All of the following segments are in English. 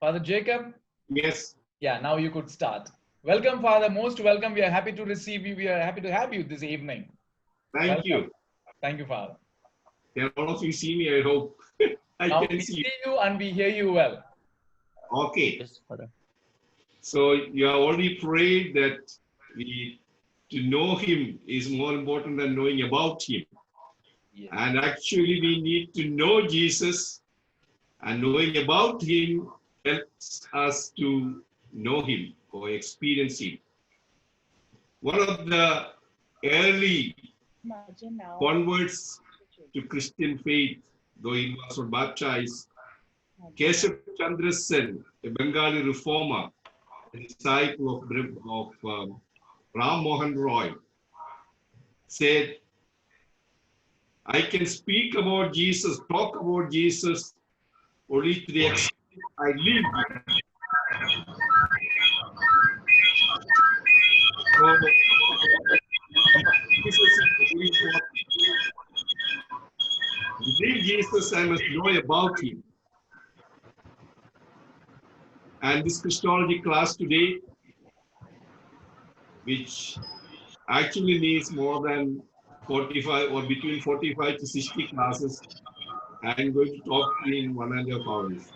Father Jacob? Yes. Yeah, now you could start. Welcome, Father. Most welcome. We are happy to receive you. We are happy to have you this evening. Thank you. Thank you, Father. Can all of you see me? I hope. Now can we see see you and we hear you well. Okay. Yes, Father. So you have already prayed that to know Him is more important than knowing about Him. Yes. And actually, we need to know Jesus, and knowing about Him helps us to know Him or experience Him. One of the early converts to Christian faith, though he was not baptized, Keshav Chandra Sen, a Bengali reformer, a disciple of Ram Mohan Roy, said, I can speak about Jesus, talk about Jesus, only to the extent I live. So, Jesus is very important. To live Jesus, I must know about Him. And this Christology class today, which actually needs more than 45 or between 45 to 60 classes, I'm going to talk in 1.5 hours.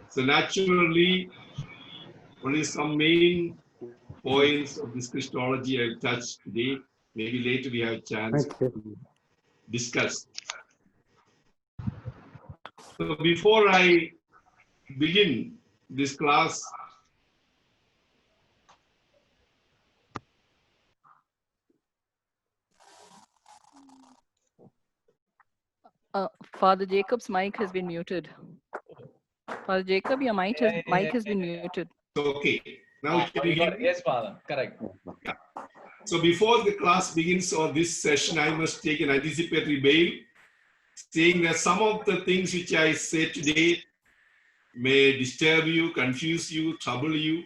So naturally, only some main points of this Christology I'll touch today. Maybe later we have a chance to discuss. So before I begin this class, Father Jacob's mic has been muted. Father Jacob, your mic has been muted. Okay. Now can you hear me? Yes, Father. Correct. Yeah. So before the class begins or this session, I must take an anticipatory bail, saying that some of the things which I say today may disturb you, confuse you, trouble you,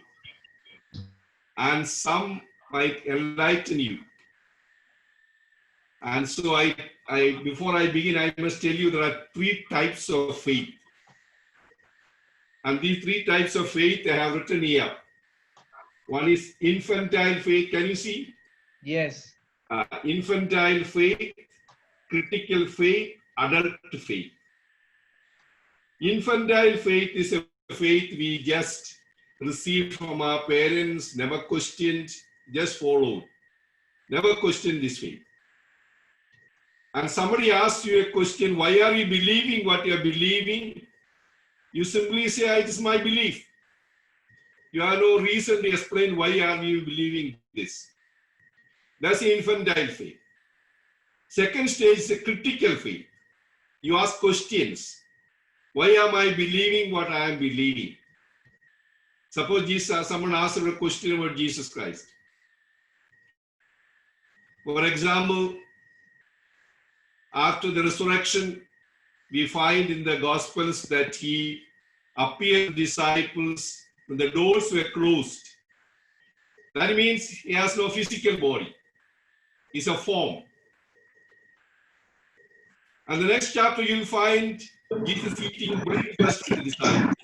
and some might enlighten you. And so before I begin, I must tell you there are 3 types of faith. And these 3 types of faith I have written here. One is infantile faith. Can you see? Yes. Infantile faith, critical faith, adult faith. Infantile faith is a faith we just received from our parents, never questioned, just followed. Never questioned this faith. And somebody asks you a question, why are you believing what you are believing? You simply say, it is my belief. You have no reason to explain why are you believing this. That's the infantile faith. Second stage is a critical faith. You ask questions. Why am I believing what I am believing? Suppose someone asks a question about Jesus Christ. For example, after the resurrection, we find in the Gospels that he appeared to disciples when the doors were closed. That means he has no physical body. He's a form. And the next chapter you'll find Jesus eating breakfast with the disciples.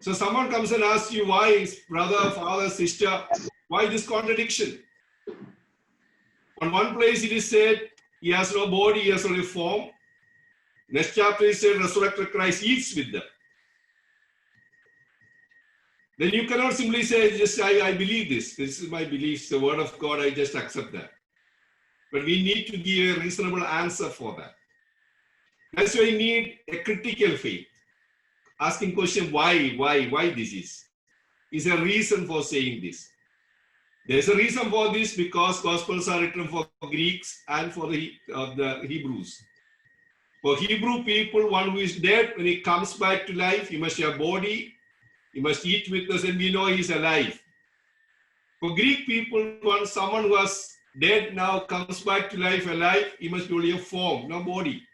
So someone comes and asks you, why, brother, father, sister, why this contradiction? On one place it is said, he has no body, he has only form. Next chapter is said, resurrected Christ eats with them. Then you cannot simply say, just I believe this. This is my belief, it's the word of God, I just accept that. But we need to give a reasonable answer for that. That's why we need a critical faith. Asking question, why this is? Is there a reason for saying this? There's a reason for this because Gospels are written for Greeks and for the Hebrews. For Hebrew people, one who is dead, when he comes back to life, he must have a body, he must eat with us, and we know he's alive. For Greek people, when someone who was dead now comes back to life alive, he must be only a form, no body.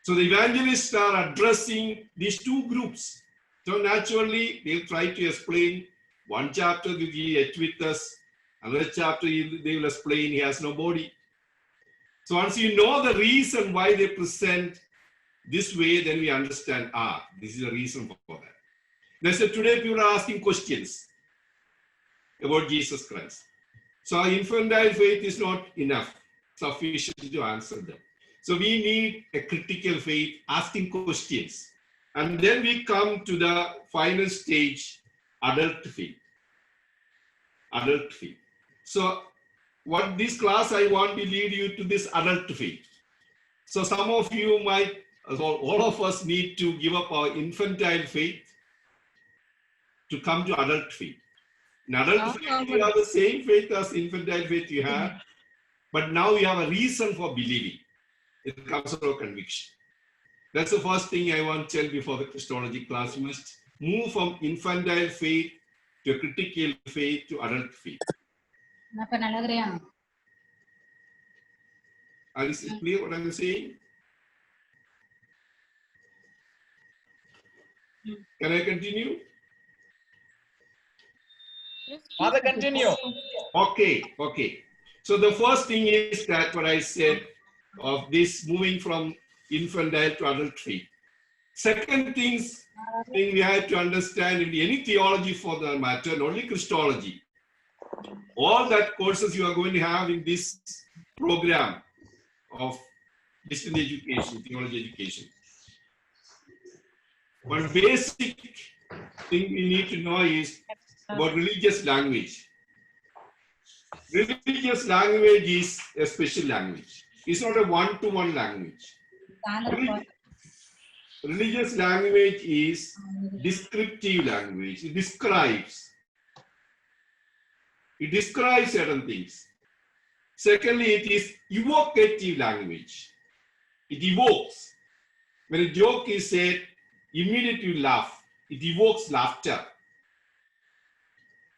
So the evangelists are addressing these 2 groups. So naturally, they'll try to explain. One chapter will be ate with us. Another chapter they will explain he has no body. So once you know the reason why they present this way, then we understand, this is the reason for that. That's why today people are asking questions about Jesus Christ. So our infantile faith is not enough, sufficient to answer them. So we need a critical faith, asking questions. And then we come to the final stage, adult faith. Adult faith. So what this class, I want to lead you to this adult faith. So some of you might, all of us need to give up our infantile faith to come to adult faith. In adult faith, you have the same faith as infantile faith you have, but now you have a reason for believing. It comes from conviction. That's the first thing I want to tell before the Christology class. You must move from infantile faith to a critical faith to adult faith. Is it clear what I'm saying? Can I continue? Father, continue. Okay. So the first thing is that what I said of this moving from infantile to adult faith. Second thing we have to understand in any theology for the matter, not only Christology, all that courses you are going to have in this program of distance education, theology education. One basic thing we need to know is about religious language. Religious language is a special language. It's not a one-to-one language. Religious language is descriptive language. It describes certain things. Secondly, it is evocative language. It evokes. When a joke is said, immediately you laugh. It evokes laughter.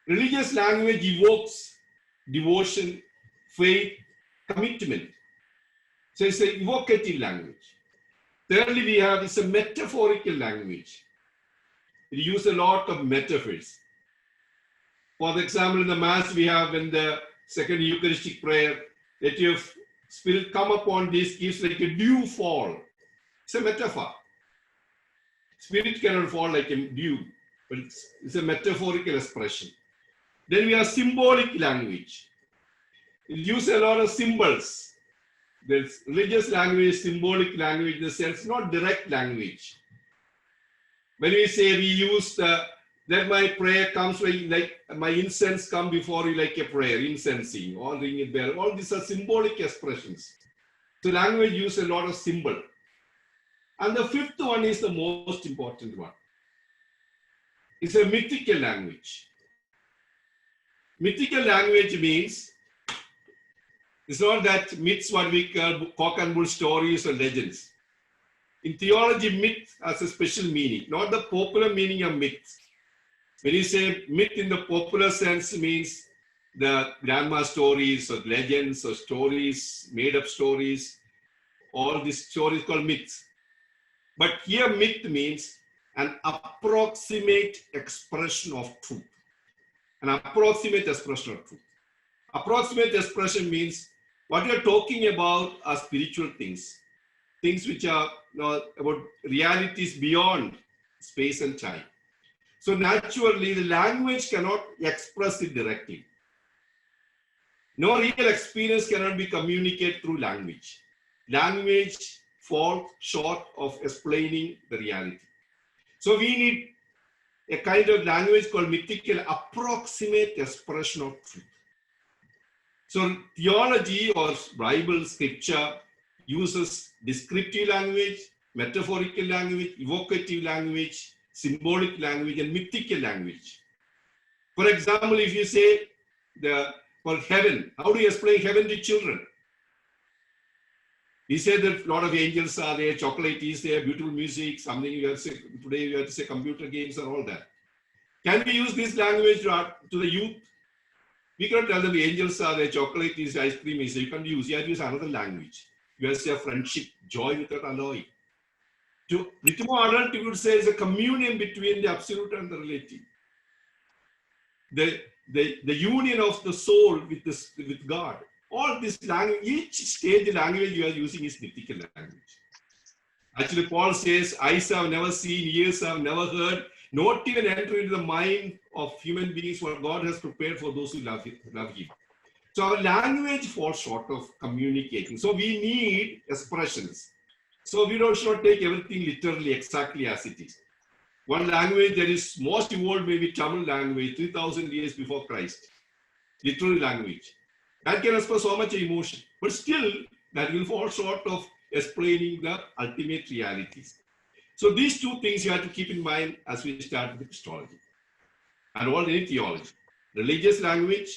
Religious language evokes devotion, faith, commitment. So it's an evocative language. Thirdly, we have it's a metaphorical language. It uses a lot of metaphors. For example, in the Mass we have in the second Eucharistic prayer, let your Spirit come upon this, gives like a dew fall. It's a metaphor. Spirit cannot fall like a dew, but it's a metaphorical expression. Then we have symbolic language. It uses a lot of symbols. There's religious language, symbolic language, in the sense, not direct language. When we say we use that my prayer comes like my incense come before you like a prayer, incensing, or ring a bell, all these are symbolic expressions. So language uses a lot of symbol. And the fifth one is the most important one. It's a mythical language. Mythical language means it's not that myths what we call cock and bull stories or legends. In theology, myth has a special meaning, not the popular meaning of myth. When you say myth in the popular sense means the grandma stories or legends or stories, made up stories, all these stories called myths. But here myth means an approximate expression of truth. An approximate expression of truth. Approximate expression means what you're talking about are spiritual things. Things which are about realities beyond space and time. So naturally, the language cannot express it directly. No real experience cannot be communicated through language. Language falls short of explaining the reality. So we need a kind of language called mythical approximate expression of truth. So theology or Bible scripture uses descriptive language, metaphorical language, evocative language, symbolic language, and mythical language. For example, if you say for heaven, how do you explain heaven to children? We say that a lot of angels are there, chocolate is there, beautiful music, something you have to say, today you have to say computer games and all that. Can we use this language to the youth? We cannot tell them the angels are there, chocolate is ice cream is there. You can't use, you have to use another language. You have to say friendship, joy without alloy. To little more adult, you would say it's a communion between the absolute and the relative. The union of the soul with God. All this language, each stage the language you are using is mythical language. Actually, Paul says, eyes have never seen, ears have never heard, not even enter into the mind of human beings what God has prepared for those who love him. So our language falls short of communicating. So we need expressions. So we should not take everything literally exactly as it is. One language that is most evolved may be Tamil language, 3,000 years before Christ. Literary language. That can express so much emotion. But still, that will fall short of explaining the ultimate realities. So these two things you have to keep in mind as we start with Christology and all any theology. Religious language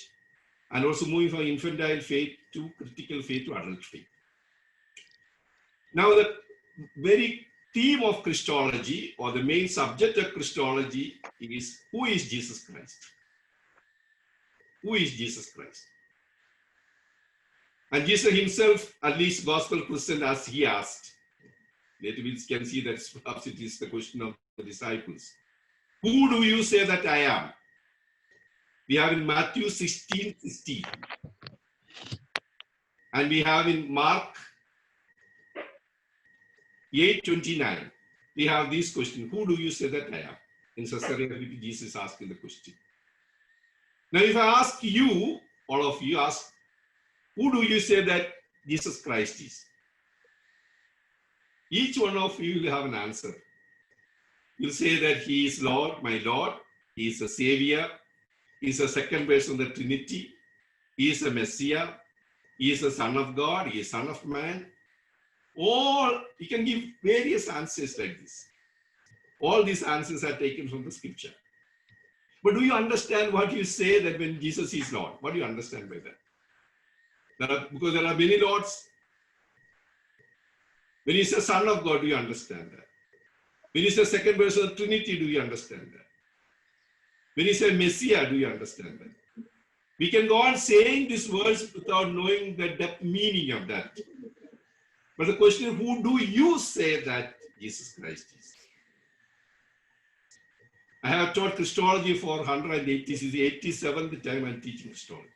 and also moving from infantile faith to critical faith to adult faith. Now the very theme of Christology or the main subject of Christology is who is Jesus Christ? Who is Jesus Christ? And Jesus himself, at least gospel present as he asked. Later we can see that perhaps it is the question of the disciples. Who do you say that I am? We have in Matthew 16:16. And we have in Mark 8:29. We have this question. Who do you say that I am? In Caesarea Philippi, Jesus asking the question. Now if I ask you, all of you ask, who do you say that Jesus Christ is? Each one of you will have an answer. You'll say that he is Lord, my Lord. He is a Savior. He is the second person of the Trinity. He is a Messiah. He is the Son of God. He is Son of Man. All, you can give various answers like this. All these answers are taken from the scripture. But do you understand what you say that when Jesus is Lord? What do you understand by that? Because there are many Lords. When he says Son of God, do you understand that? When he says second person of the Trinity, do you understand that? When he says Messiah, do you understand that? We can go on saying these words without knowing the depth meaning of that. But the question is, who do you say that Jesus Christ is? I have taught Christology for 180, this is the 87th time I'm teaching Christology.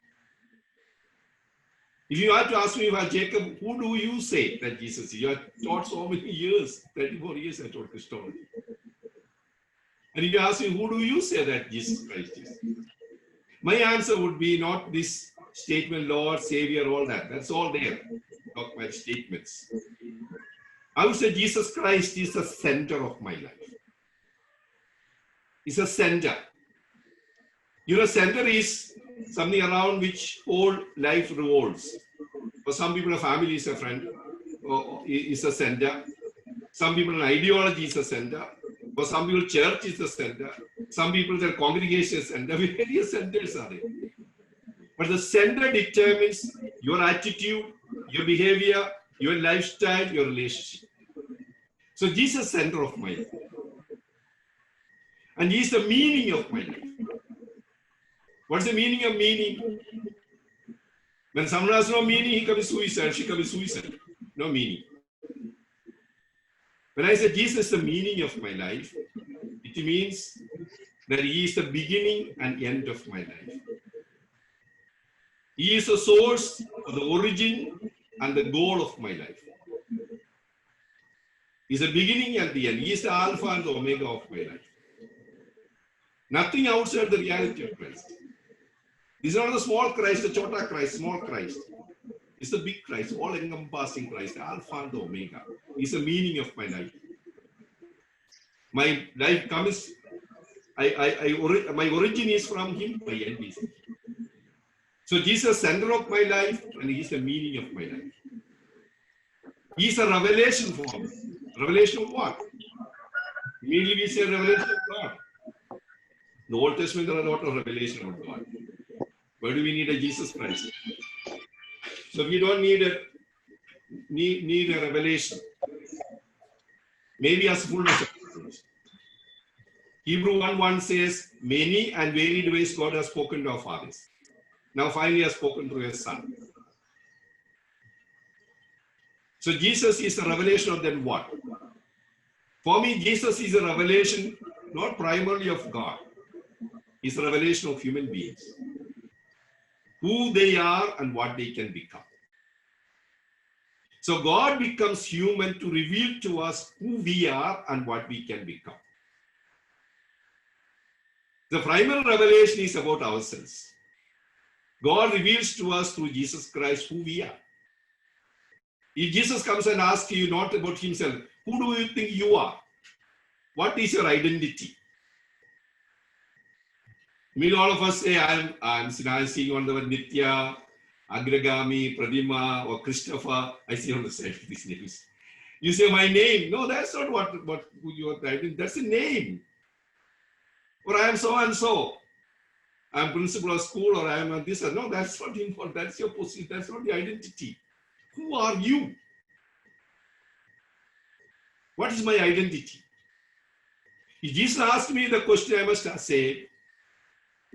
If you had to ask me about Jacob, who do you say that Jesus is? You have taught so many years, 34 years I taught Christology. And if you ask me, who do you say that Jesus Christ is? My answer would be not this statement, Lord, Savior, all that. That's all there. Talk about statements. I would say Jesus Christ is the center of my life. It's a center. You know, center is something around which whole life revolves. For some people, a family is a friend, or is a center. Some people, an ideology is a center. For some people, church is a center. Some people, their congregation is a center. Various centers are there. But the center determines your attitude, your behavior, your lifestyle, your relationship. So Jesus is the center of my life. And he is the meaning of my life. What's the meaning of meaning? When someone has no meaning, he commits suicide, she commits suicide. No meaning. When I say Jesus is the meaning of my life, it means that he is the beginning and end of my life. He is the source, the origin, and the goal of my life. He is the beginning and the end. He is the Alpha and the Omega of my life. Nothing outside the reality of Christ. This is not the small Christ, the Chota Christ, small Christ. It's the big Christ, all-encompassing Christ, the Alpha and the Omega. It's the meaning of my life. My life comes, my origin is from him, my end is him. So Jesus is the center of my life, and he is the meaning of my life. He is a revelation for me. Revelation of what? Immediately we say revelation of God. In the Old Testament, there are a lot of revelation of God. Why do we need a Jesus Christ? So we don't need a revelation. Maybe as fullness of revelation. Hebrew 1:1 says, many and varied ways God has spoken to our fathers. Now finally has spoken to his Son. So Jesus is a revelation of then what? For me, Jesus is a revelation not primarily of God. It's a revelation of human beings. Who they are and what they can become. So God becomes human to reveal to us who we are and what we can become. The primary revelation is about ourselves. God reveals to us through Jesus Christ who we are. If Jesus comes and asks you not about himself, who do you think you are? What is your identity? Maybe all of us say, I'm seeing on the word Nitya, Agragami, Pradima, or Christopher. I see on the side of these names. You say my name. No, that's not what your identity. That's a name. Or I am so and so. I'm principal of school, or I am this. No, that's not important. That's your position. That's not the identity. Who are you? What is my identity? If Jesus asked me the question, I must say,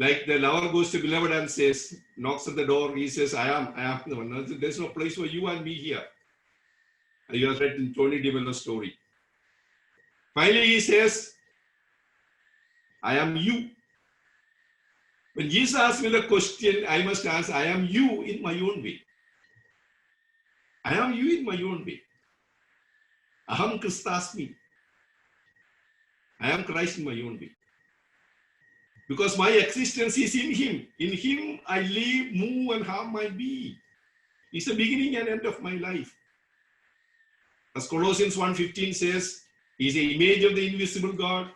like the lover goes to beloved and says, knocks at the door, he says, I am the one. There's no place for you and me here. You have read in Tony DeMello's story. Finally, he says, I am you. When Jesus asked me the question, I must answer, I am you in my own way. I am you in my own way. Aham Christasmi. I am Christ in my own way. Because my existence is in him. In him I live, move, and have my being. It's the beginning and end of my life. As Colossians 1:15 says, he is the image of the invisible God.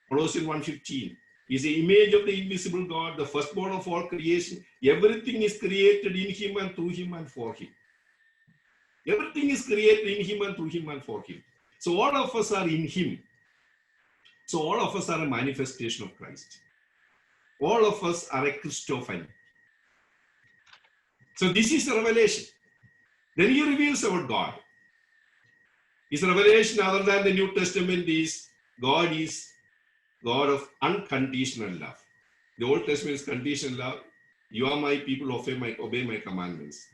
Colossians 1:15. He is the image of the invisible God, the firstborn of all creation. Everything is created in him and through him and for him. Everything is created in him and through him and for him. So all of us are in him. So all of us are a manifestation of Christ. All of us are a Christophany. So this is the revelation. Then he reveals about God. His revelation other than the New Testament is God God of unconditional love. The Old Testament is conditional love. You are my people, obey my commandments.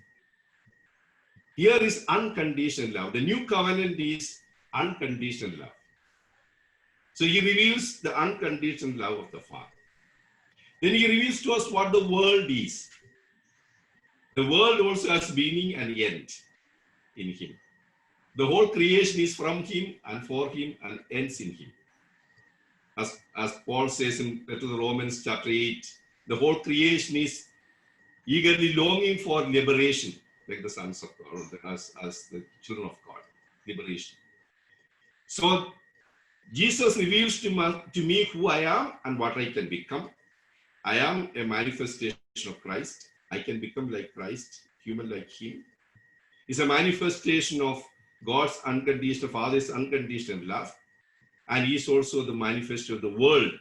Here is unconditional love. The new covenant is unconditional love. So he reveals the unconditional love of the Father. Then he reveals to us what the world is. The world also has beginning and end in him. The whole creation is from him and for him and ends in him. As Paul says in letter to the Romans chapter 8, the whole creation is eagerly longing for liberation, like the sons of God, as the children of God, liberation. So Jesus reveals to me who I am and what I can become. I am a manifestation of Christ. I can become like Christ, human like him. It's a manifestation of God's unconditional, Father's unconditional love. And he is also the manifestation of the world.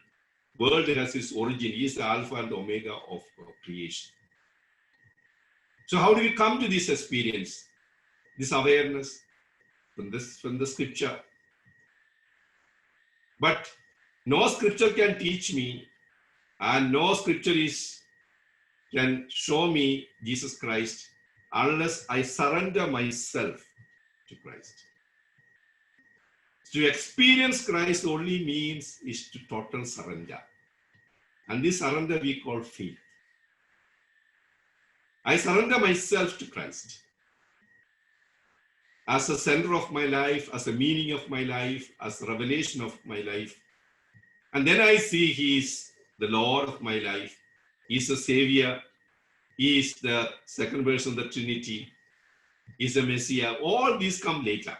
World has its origin. He is the Alpha and the Omega of creation. So how do we come to this experience, this awareness from the scripture? But no scripture can teach me, and no scripture can show me Jesus Christ unless I surrender myself to Christ. To experience Christ only means is to total surrender. And this surrender we call faith. I surrender myself to Christ as the center of my life, as the meaning of my life, as the revelation of my life. And then I see he is the Lord of my life. He is the Savior. He is the second person of the Trinity. He is the Messiah. All these come later.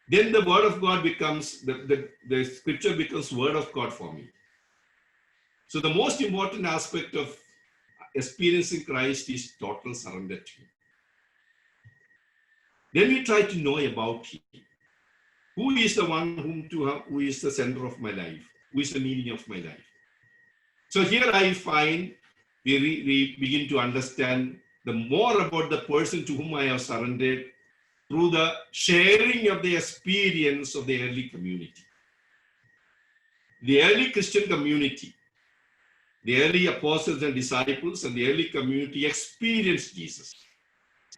Then the word of God becomes, the scripture becomes word of God for me. So the most important aspect of experiencing Christ is total surrender to him. Then we try to know about him. Who is the one who is the center of my life? Who is the meaning of my life? So here I find we begin to understand the more about the person to whom I have surrendered through the sharing of the experience of the early community. The early Christian community, the early apostles and disciples and the early community experienced Jesus.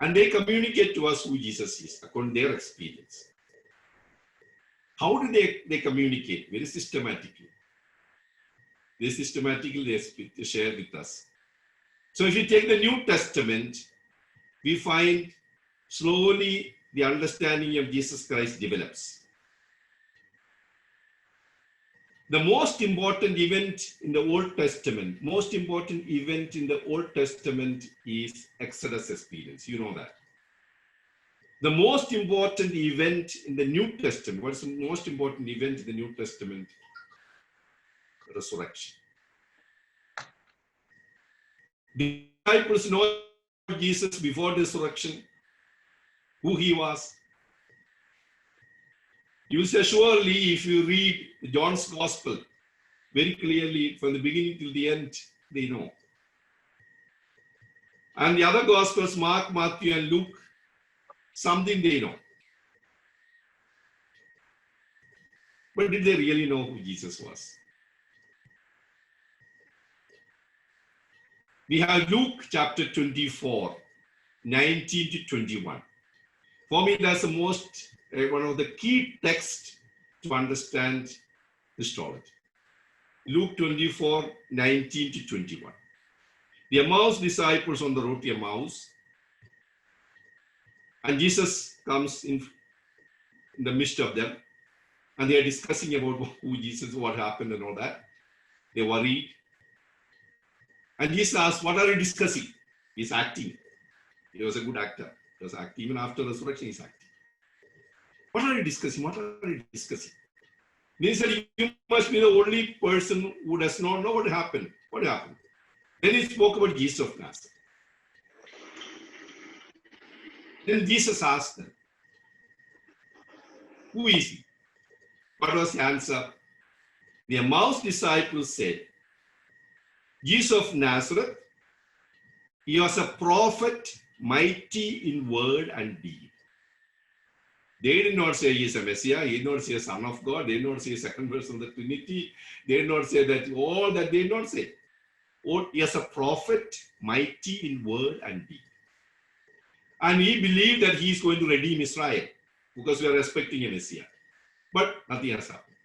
And they communicate to us who Jesus is according to their experience. How do they communicate? Very systematically. They share with us. So if you take the New Testament, we find slowly the understanding of Jesus Christ develops. The most important event in the Old Testament, is Exodus experience. You know that. The most important event in the New Testament, what is the most important event in the New Testament? Resurrection. The disciples know Jesus before the resurrection, who he was. You say, surely, if you read John's Gospel very clearly from the beginning till the end, they know. And the other Gospels, Mark, Matthew, and Luke, something they know. But did they really know who Jesus was? We have Luke chapter 24, 19 to 21. For me, that's the most, one of the key texts to understand Christology. Luke 24, 19 to 21. The Emmaus disciples on the road to Emmaus, and Jesus comes in the midst of them, and they are discussing about who Jesus, what happened and all that. They worried. And Jesus asked, what are you discussing? He's acting. He was a good actor. He was acting. Even after resurrection, he's acting. What are you discussing? What are you discussing? Then he said, you must be the only person who does not know what happened. What happened? Then he spoke about Jesus of Nazareth. Then Jesus asked them, who is he? What was the answer? The Emmaus disciples said, Jesus of Nazareth, he was a prophet, mighty in word and deed. They did not say he is a Messiah, he did not say a Son of God, they did not say a second person of the Trinity, they did not say that, all that they did not say. Oh, he is a prophet, mighty in word and deed. And he believed that he is going to redeem Israel because we are expecting a Messiah. But nothing has happened.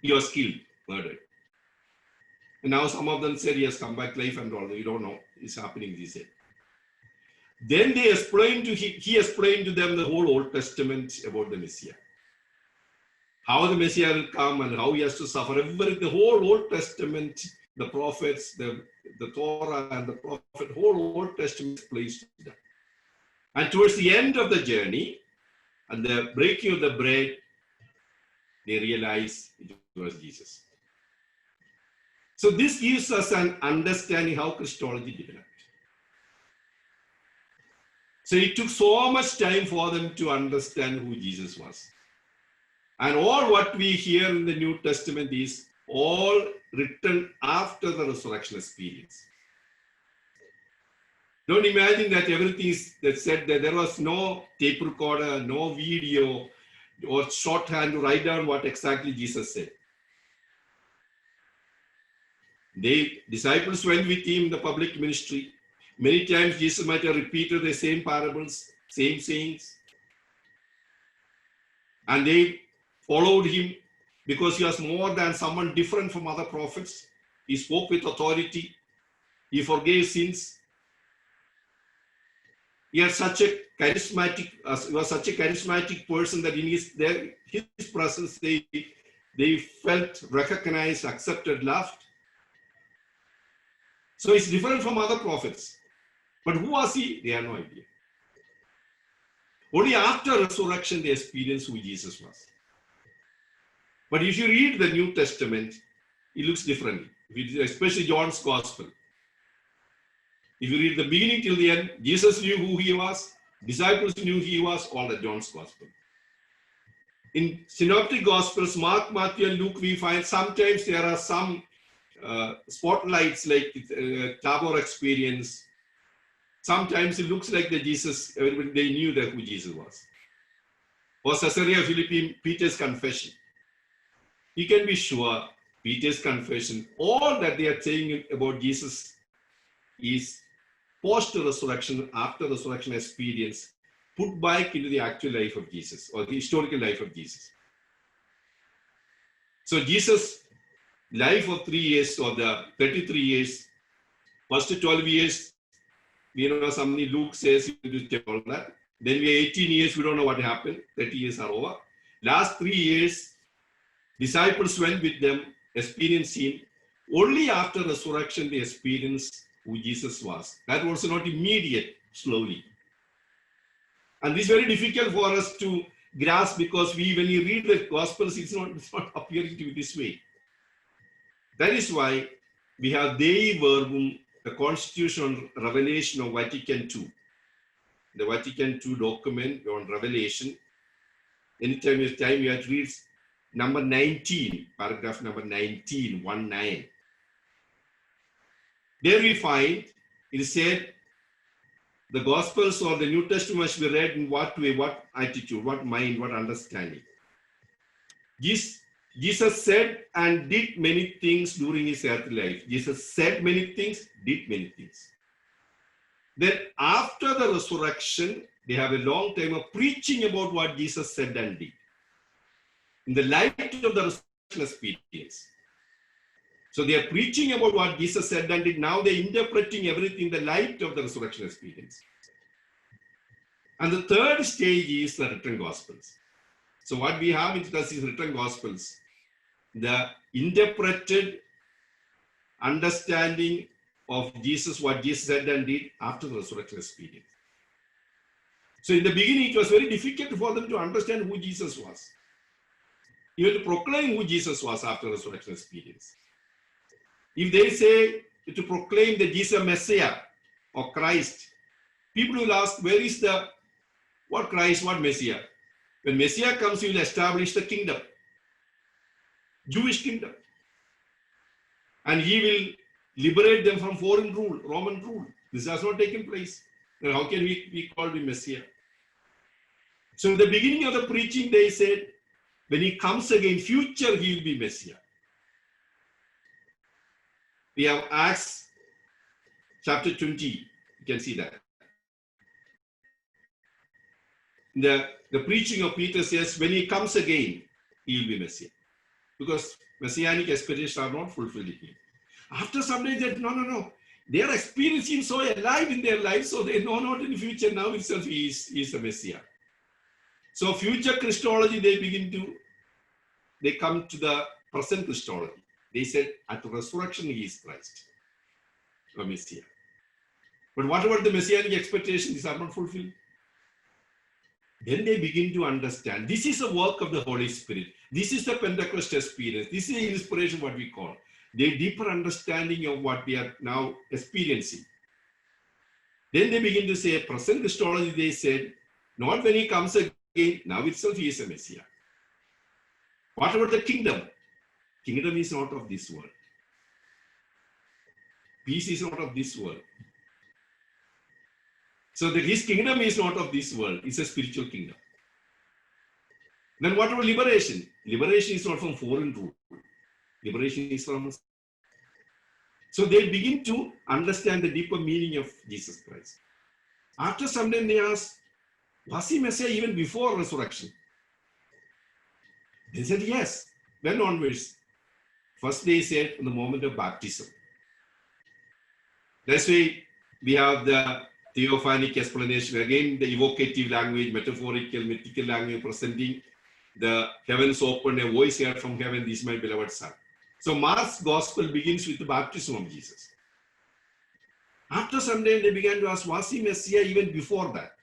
He was killed, murdered. And now some of them said he has come back to life and all. We don't know. It's happening, they said. Then he explained to them the whole Old Testament about the Messiah. How the Messiah will come and how he has to suffer. The whole Old Testament, the prophets, the Torah and the prophet, whole Old Testament explains to them. And towards the end of the journey and the breaking of the bread, they realize it was Jesus. So this gives us an understanding how Christology developed. So it took so much time for them to understand who Jesus was. And all what we hear in the New Testament is all written after the resurrection experience. Don't imagine that everything is that said that there was no tape recorder, no video or shorthand to write down what exactly Jesus said. The disciples went with him in the public ministry. Many times Jesus might have repeated the same parables, same sayings. And they followed him because he was more than someone different from other prophets. He spoke with authority. He forgave sins. He was such a charismatic person that in his presence they felt recognized, accepted, loved. So it's different from other prophets. But who was he? They have no idea. Only after resurrection they experienced who Jesus was. But if you read the New Testament, it looks differently, especially John's Gospel. If you read the beginning till the end, Jesus knew who he was, disciples knew who he was, all the John's Gospel. In Synoptic Gospels, Mark, Matthew, and Luke, we find sometimes there are some spotlights like Tabor experience. Sometimes it looks like that Jesus, everybody, they knew that who Jesus was. Or Caesarea Philippi, Peter's confession. You can be sure Peter's confession, all that they are saying about Jesus is post-resurrection, after resurrection experience, put back into the actual life of Jesus or the historical life of Jesus. So Jesus' life of 3 years or the 33 years, first 12 years, you know, something Luke says, you do all that. Then we are 18 years, we don't know what happened. 30 years are over. Last 3 years, disciples went with them, experienced him. Only after resurrection, they experienced who Jesus was. That was not immediate, slowly. And this is very difficult for us to grasp because when you read the Gospels, it's not appearing to be this way. That is why we have Dei Verbum, the Constitutional Revelation of Vatican II. The Vatican II document on Revelation. Anytime you have to read number 19, paragraph number 19, 1-9. There we find it said the Gospels or the New Testament must be read in what way, what attitude, what mind, what understanding. Jesus said and did many things during his earthly life. Jesus said many things, did many things. Then after the resurrection, they have a long time of preaching about what Jesus said and did. In the light of the resurrection experience. So they are preaching about what Jesus said and did. Now they're interpreting everything in the light of the resurrection experience. And the third stage is the written Gospels. So what we have in us is written Gospels. The interpreted understanding of Jesus, what Jesus said and did after the resurrection experience. So in the beginning, it was very difficult for them to understand who Jesus was. Even to proclaim who Jesus was after the resurrection experience. If they say to proclaim the Jesus Messiah or Christ, people will ask, where is what Christ, what Messiah? When Messiah comes, he will establish the kingdom, Jewish kingdom. And he will liberate them from foreign rule, Roman rule. This has not taken place. Then how can we call him Messiah? So in the beginning of the preaching, they said, when he comes again, future, he will be Messiah. We have Acts chapter 20. You can see that. The preaching of Peter says, when he comes again, he will be Messiah. Because messianic expectations are not fulfilled in him. After some days, they said, no. They are experiencing so alive in their lives, so they know not in the future. Now itself he is the Messiah. So future Christology, they come to the present Christology. They said at the resurrection he is Christ, or Messiah. But what about the messianic expectations? These are not fulfilled. Then they begin to understand. This is a work of the Holy Spirit. This is the Pentecost experience. This is the inspiration, what we call. The deeper understanding of what we are now experiencing. Then they begin to say, present Christology, they said, not when he comes again, now itself he is a Messiah. What about the kingdom? Kingdom is not of this world. Peace is not of this world. So his kingdom is not of this world. It's a spiritual kingdom. Then what about liberation? Liberation is not from foreign rule. Liberation is from us. So they begin to understand the deeper meaning of Jesus Christ. After some time they ask, was he Messiah even before resurrection? They said yes. When onwards? First they said from the moment of baptism. That's why we have the theophanic explanation. Again, the evocative language, metaphorical, mythical language presenting the heavens open, a voice heard from heaven, this is my beloved son. So Mark's gospel begins with the baptism of Jesus. After some time, they began to ask, was he Messiah even before that?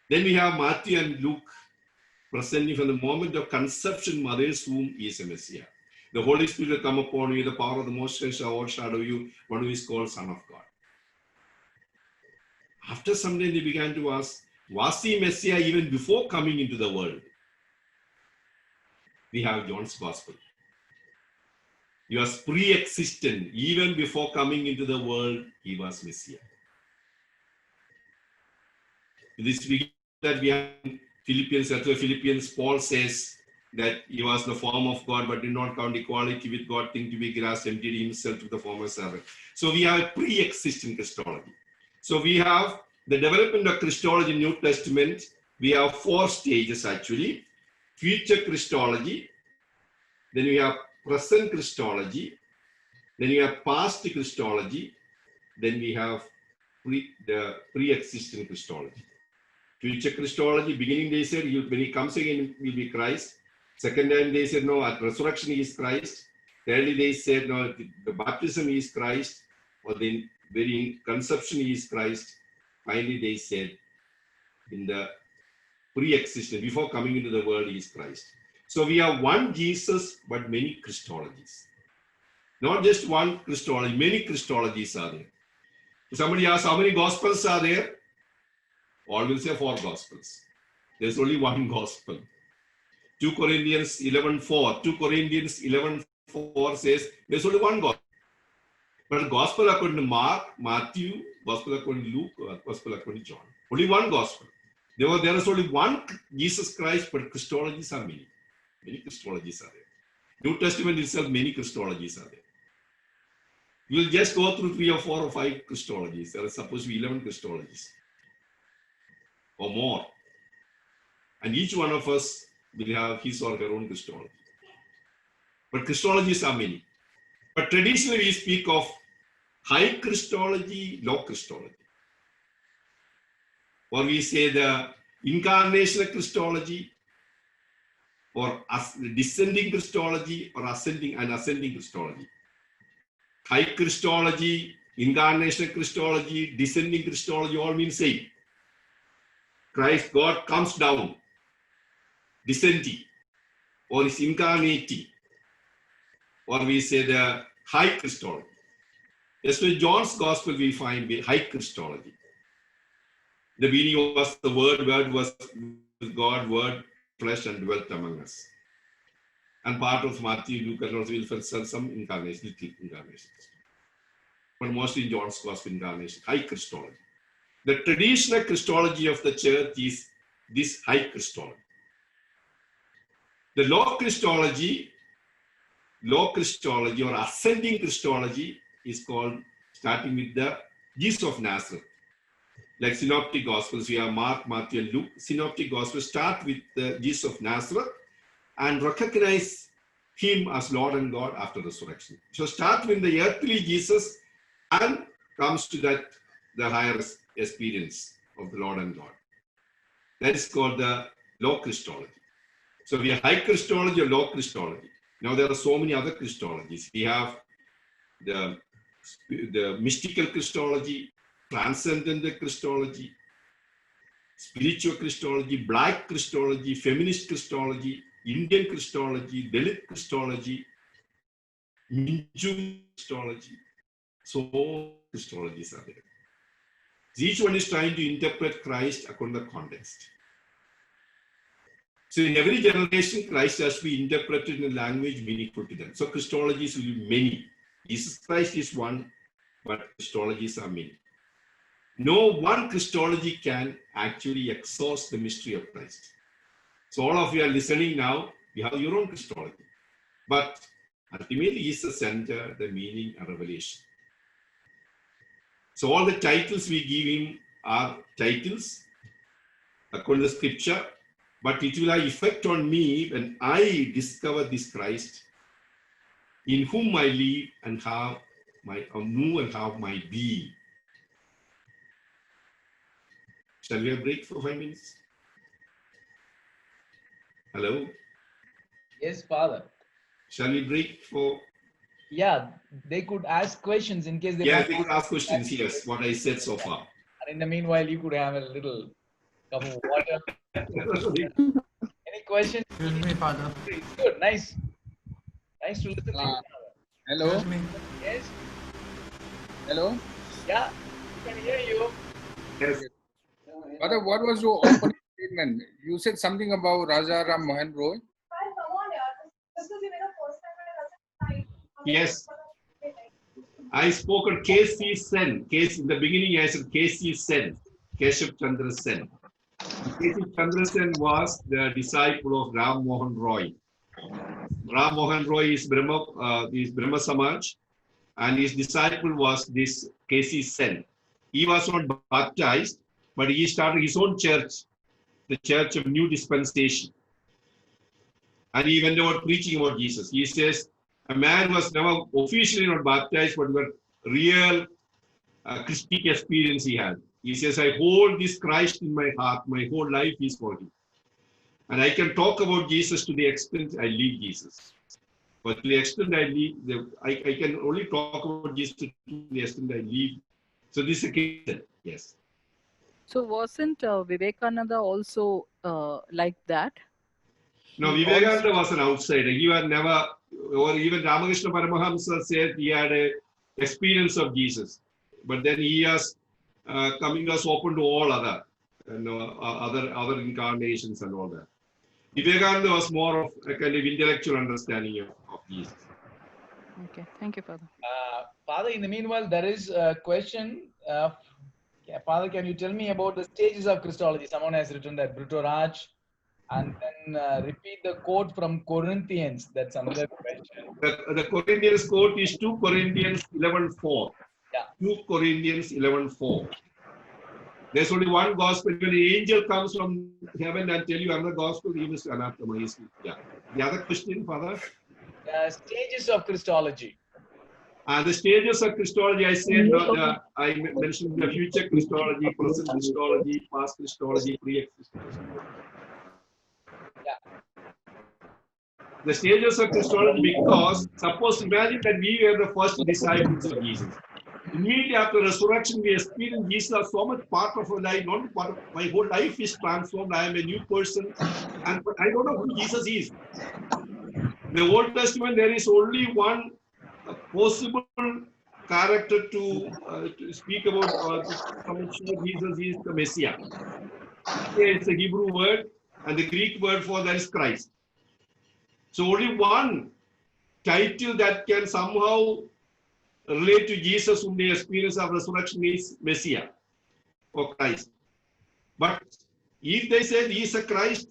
Then we have Matthew and Luke presenting from the moment of conception, mother's womb, he is a Messiah. The Holy Spirit will come upon you, the power of the Most High shall overshadow you, one who is called Son of God. After some time, they began to ask, was he Messiah even before coming into the world? We have John's Gospel. He was pre-existent. Even before coming into the world, he was Messiah. In this beginning that we have Philippians, Paul says that he was the form of God, but did not count equality with God, thing to be grasped, emptied himself to the form of servant. So we have pre-existing Christology. So we have the development of Christology in New Testament. We have 4 stages actually. Future Christology, then we have present Christology, then we have past Christology, then we have the pre-existing Christology. Future Christology, beginning they said when he comes again, he will be Christ. Second time they said no, at resurrection he is Christ. Thirdly they said no, the baptism is Christ, or the very conception is Christ. Finally they said in the pre-existence, before coming into the world, he is Christ. So we have one Jesus, but many Christologies. Not just one Christology, many Christologies are there. If somebody asks how many Gospels are there, all will say 4 Gospels. There's only one Gospel. 2 Corinthians 11:4. 2 Corinthians 11:4 says there's only one Gospel. But Gospel according to Mark, Matthew, Gospel according to Luke, Gospel according to John. Only one Gospel. There is only one Jesus Christ, but Christologies are many. Many Christologies are there. New Testament itself, many Christologies are there. We'll just go through 3 or 4 or 5 Christologies. There are supposed to be 11 Christologies or more. And each one of us will have his or her own Christology. But Christologies are many. But traditionally we speak of high Christology, low Christology. Or we say the incarnational Christology, or descending Christology, or ascending Christology. High Christology, incarnational Christology, descending Christology all mean same. Christ, God comes down, descending, or is incarnating, or we say the high Christology. As in John's Gospel, we find the high Christology. The beginning was the Word was with God, Word, flesh, and dwelt among us. And part of Matthew, Luke, and also will find some incarnation, but mostly in John's Gospel, incarnation, high Christology. The traditional Christology of the church is this high Christology. The low Christology or ascending Christology is called, starting with the Jesus of Nazareth. Like Synoptic Gospels, we have Mark, Matthew, and Luke. Synoptic Gospels start with the Jesus of Nazareth and recognize him as Lord and God after resurrection. So start with the earthly Jesus and comes to that the higher experience of the Lord and God. That is called the low Christology. So we have high Christology or low Christology. Now there are so many other Christologies. We have the mystical Christology, transcendental Christology, spiritual Christology, black Christology, feminist Christology, Indian Christology, Dalit Christology, Minju Christology. So Christologies are there. Each one is trying to interpret Christ according to the context. So in every generation, Christ has to be interpreted in a language meaningful to them. So Christologies will be many. Jesus Christ is one, but Christologies are many. No one Christology can actually exhaust the mystery of Christ. So all of you are listening now, you have your own Christology. But ultimately, he is the center, the meaning, and revelation. So all the titles we give him are titles according to the scripture, but it will have effect on me when I discover this Christ, in whom I live and have my know and have my being. Shall we have a break for 5 minutes? Hello? Yes, Father. Shall we break for? Yeah, they could ask questions in case they Yeah, want they to could ask questions, yes, what I said so far. And in the meanwhile, you could have a little cup of water. Any questions? Excuse me, Father. It's good, nice. Nice to listen to you. Hello? Excuse me. Yes? Hello? Yeah, we can hear you. Yes. Father, what was your opening statement? You said something about Raja Ram Mohan Roy. Yes. I spoke on K.C. Sen. In the beginning, I said K.C. Sen, Keshav Chandra Sen. K.C. Chandra Sen was the disciple of Ram Mohan Roy. Ram Mohan Roy is Brahma Samaj, and his disciple was this K.C. Sen. He was not baptized, but he started his own church, the Church of New Dispensation. And he went about preaching about Jesus. He says, a man was never officially not baptized, but the real Christic experience he had. He says, I hold this Christ in my heart. My whole life is for him. And I can talk about Jesus to the extent I leave Jesus. But to the extent I leave, I can only talk about Jesus to the extent I leave. So this is a case. Yes. So wasn't Vivekananda also like that? No, He Vivekananda was an outsider. He was never, or even Ramakrishna Paramahamsa said he had an experience of Jesus. But then he was open to all other, other incarnations and all that. Vivekananda was more of a kind of intellectual understanding of Jesus. Okay, thank you, Father. Father, in the meanwhile, there is a question. Father, can you tell me about the stages of Christology? Someone has written that, Bruto Raj, and then repeat the quote from Corinthians. That's another question. The Corinthians quote is 2 Corinthians 11:4. Yeah. 2 Corinthians 11:4. There's only one gospel. When an angel comes from heaven and tell you another gospel, he is anathema. Yeah. The other question, Father? Stages of Christology. The stages of Christology, I said, I mentioned the future Christology, present Christology, past Christology, pre-existent Christology. Yeah. The stages of Christology, because suppose imagine that we were the first disciples of Jesus. Immediately after resurrection, we experience Jesus as so much part of our life, not part of my whole life is transformed. I am a new person, and I don't know who Jesus is. In the Old Testament, there is only one possible character to speak about Jesus is the Messiah. It's a Hebrew word, and the Greek word for that is Christ. So only one title that can somehow relate to Jesus whom the experience of resurrection is Messiah or Christ. But if they say he is a Christ,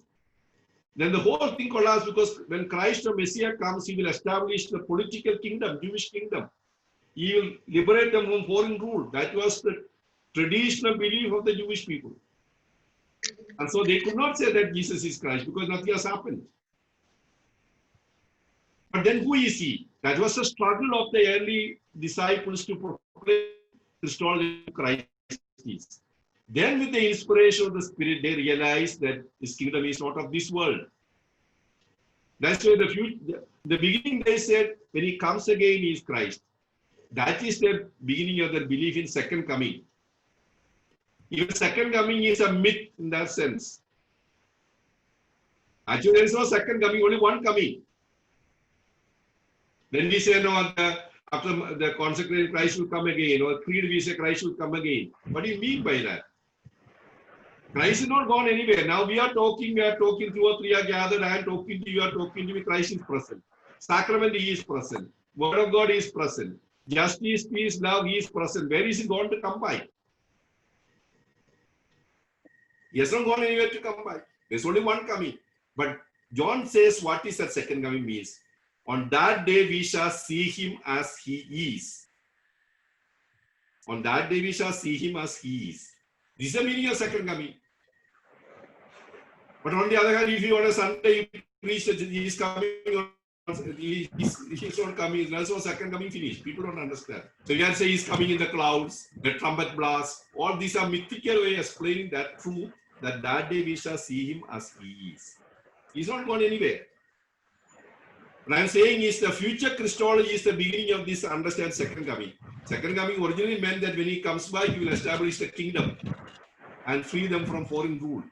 then the whole thing collapses, because when Christ or Messiah comes, he will establish the political kingdom, Jewish kingdom. He will liberate them from foreign rule. That was the traditional belief of the Jewish people. And so they could not say that Jesus is Christ because nothing has happened. But then who is he? That was the struggle of the early disciples to proclaim Christology of Christ is. Then with the inspiration of the Spirit, they realized that his kingdom is not of this world. That's why the beginning they said, when he comes again, he is Christ. That is the beginning of their belief in second coming. Even second coming is a myth in that sense. Actually, there is no second coming, only one coming. When we say, no, after the consecrated Christ will come again, or creed we say Christ will come again. What do you mean by that? Christ is not gone anywhere. Now we are talking 2 or 3 are gathered, I am talking to you, are talking to me, Christ is present. Sacrament, he is present. Word of God is present. Justice, peace, love, he is present. Where is he going to come by? He has not gone anywhere to come by. There's only one coming. But John says what is that second coming means. On that day we shall see him as he is. On that day we shall see him as he is. This is the meaning of second coming. But on the other hand, if you on a Sunday you preach that he is coming, he's not coming, there's no second coming finished. People don't understand. So you can say he's coming in the clouds, the trumpet blast. All these are mythical way of explaining that truth, that day we shall see him as he is. He's not gone anywhere. What I'm saying is the future Christology is the beginning of this understand second coming. Second coming originally meant that when he comes back, he will establish the kingdom and free them from foreign rule.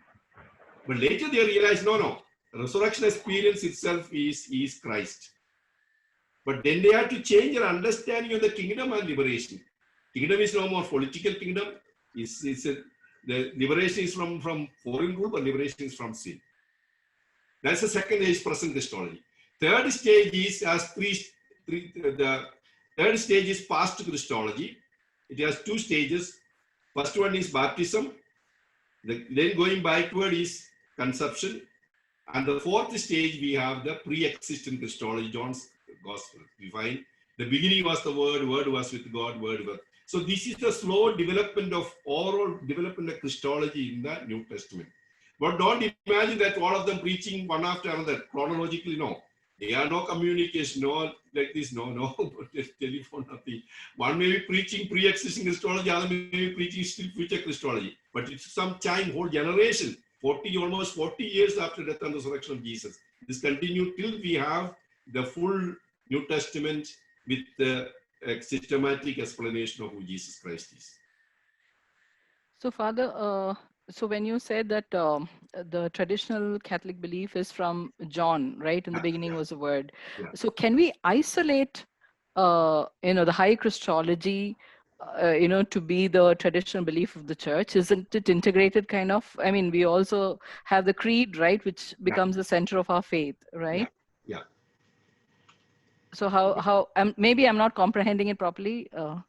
But later they realized, no, resurrection experience itself is Christ. But then they had to change their understanding of the kingdom and liberation. Kingdom is no more political kingdom. The liberation is from foreign rule, but liberation is from sin. That's the second age present Christology. Third stage is the third stage is past Christology. It has 2 stages. First one is baptism. Then going backward is conception. And the fourth stage we have the pre-existent Christology, John's Gospel. We find the beginning was the Word, Word was with God, Word was. So this is the slow development of overall development of Christology in the New Testament. But don't imagine that all of them preaching one after another chronologically, no. There are no communication, no like this, no telephone, nothing. One may be preaching pre-existing Christology, other may be preaching still future Christology. But it's some time, whole generation, almost 40 years after death and resurrection of Jesus. This continued till we have the full New Testament with the systematic explanation of who Jesus Christ is. So, Father, so when you said that the traditional Catholic belief is from John, right? In the beginning was the word. Yeah. So can we isolate, the high Christology, to be the traditional belief of the church? Isn't it integrated kind of? I mean, we also have the creed, right? Which becomes the center of our faith, right? Yeah. So how maybe I'm not comprehending it properly. No,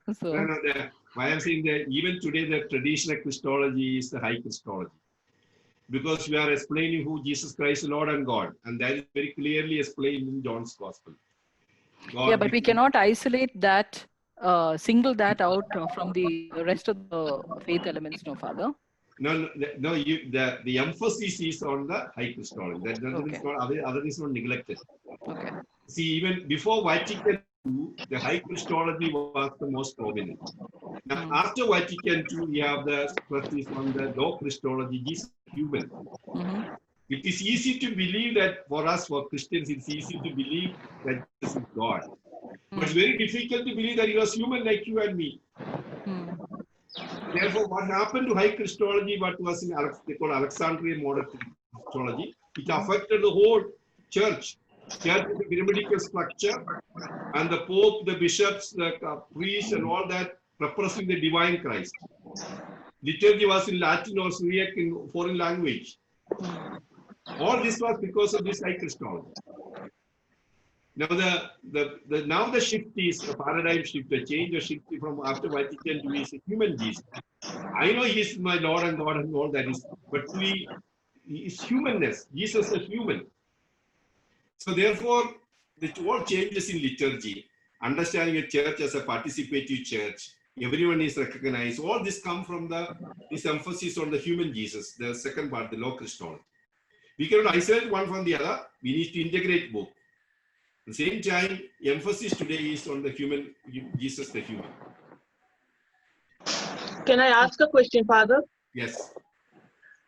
why I'm saying that even today the traditional Christology is the high Christology. Because we are explaining who Jesus Christ, Lord and God. And that is very clearly explained in John's Gospel. God, yeah, but we cannot isolate that, single that out from the rest of the faith elements, no, Father? No, the emphasis is on the high Christology. That is not, other is not neglected. Okay. See, even before Vatican II, the high Christology was the most prominent. Now, after Vatican II, we have the emphasis on the low Christology, Jesus human. It is easy to believe that for us, for Christians, it's easy to believe that Jesus is God. But it's very difficult to believe that he was human like you and me. Therefore, what happened to high Christology, what was in they call Alexandrian modern Christology, it affected the whole church. Church is a pyramidical structure, and the Pope, the bishops, the priests, and all that representing the divine Christ. Liturgy was in Latin or Syriac in foreign language. All this was because of this high Christology. Now the shift is a paradigm shift, a change, a shift from after Vatican II is a human Jesus. I know he is my Lord and God and all that is, but he is humanness. Jesus is human. So therefore, all changes in liturgy, understanding a church as a participative church, everyone is recognized. All this come from this emphasis on the human Jesus, the second part, the low Christology. We cannot isolate one from the other. We need to integrate both. At the same time, emphasis today is on the human, Jesus the human. Can I ask a question, Father? Yes.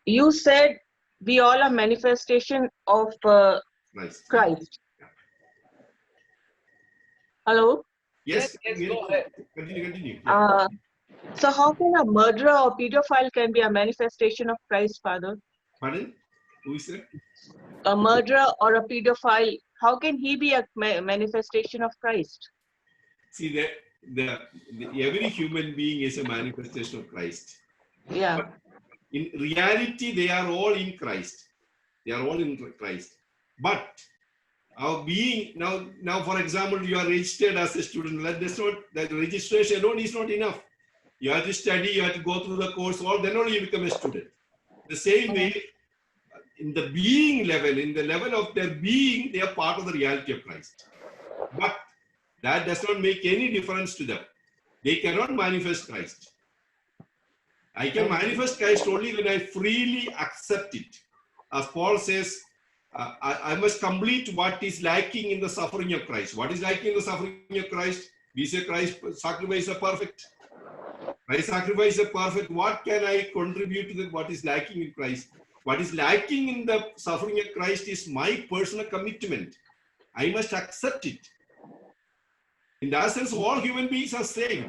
You said we all are manifestation of Christ. Yeah. Hello? Yes, go ahead. Continue. Yeah. So how can a murderer or pedophile can be a manifestation of Christ, Father? Pardon? Who is that? A murderer or a pedophile, how can he be a manifestation of Christ? See, every human being is a manifestation of Christ. Yeah. But in reality, they are all in Christ. They are all in Christ. But our being, now for example, you are registered as a student. The registration alone is not enough. You have to study, you have to go through the course, then only you become a student. The same way, in the being level, in the level of their being, they are part of the reality of Christ. But that does not make any difference to them. They cannot manifest Christ. I can manifest Christ only when I freely accept it. As Paul says, I must complete what is lacking in the suffering of Christ. What is lacking in the suffering of Christ? We say Christ sacrifice is perfect. Christ sacrifice is perfect. What can I contribute to that? What is lacking in Christ? What is lacking in the suffering of Christ is my personal commitment. I must accept it. In that sense, all human beings are same.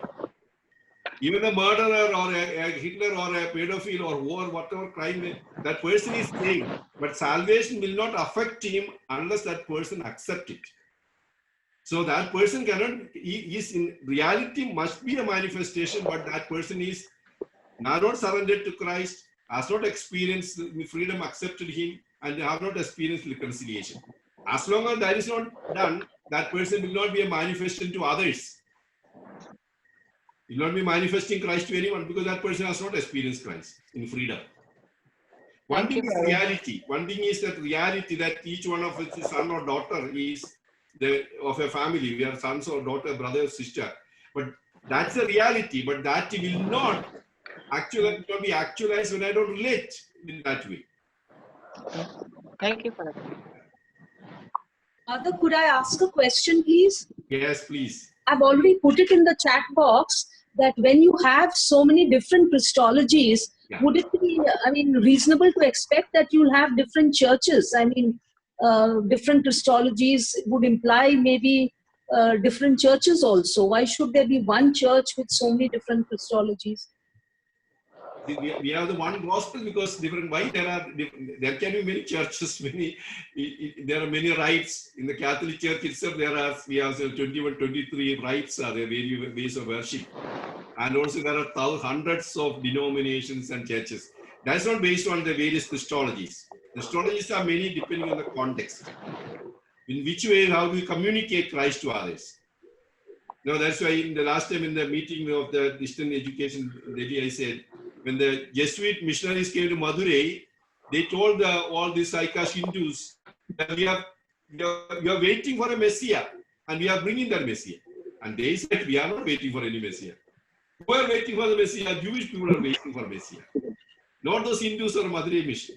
Even a murderer or a Hitler or a pedophile or war, whatever crime, that person is same. But salvation will not affect him unless that person accepts it. So that person cannot, he is in reality must be a manifestation, but that person is not surrendered to Christ, has not experienced freedom, accepted him, and have not experienced reconciliation. As long as that is not done, that person will not be a manifestation to others. He will not be manifesting Christ to anyone because that person has not experienced Christ in freedom. One thing is reality. One thing is that reality that each one of us, son or daughter, is of a family. We are sons or daughter, brother, sister. But that's a reality. But that will not be actualized when I don't relate in that way. Thank you for that. Father, could I ask a question, please? Yes, please. I've already put it in the chat box that when you have so many different Christologies, Yeah. would it be, reasonable to expect that you'll have different churches? Different Christologies would imply maybe different churches also. Why should there be one church with so many different Christologies? We have the one gospel because different. Why there can be many churches, there are many rites in the Catholic Church itself. We have 21, 23 rites are there, various ways of worship, and also there are hundreds of denominations and churches. That's not based on the various Christologies. Christologies are many depending on the context. In which way, how do we communicate Christ to others? No, that's why in the last time in the meeting of the Eastern Education Delhi, I said, when the Jesuit missionaries came to Madurai, they told all these Saika Hindus that we are waiting for a Messiah and we are bringing that Messiah. And they said, we are not waiting for any Messiah. Who are waiting for the Messiah? Jewish people are waiting for Messiah. Not those Hindus or Madurai mission.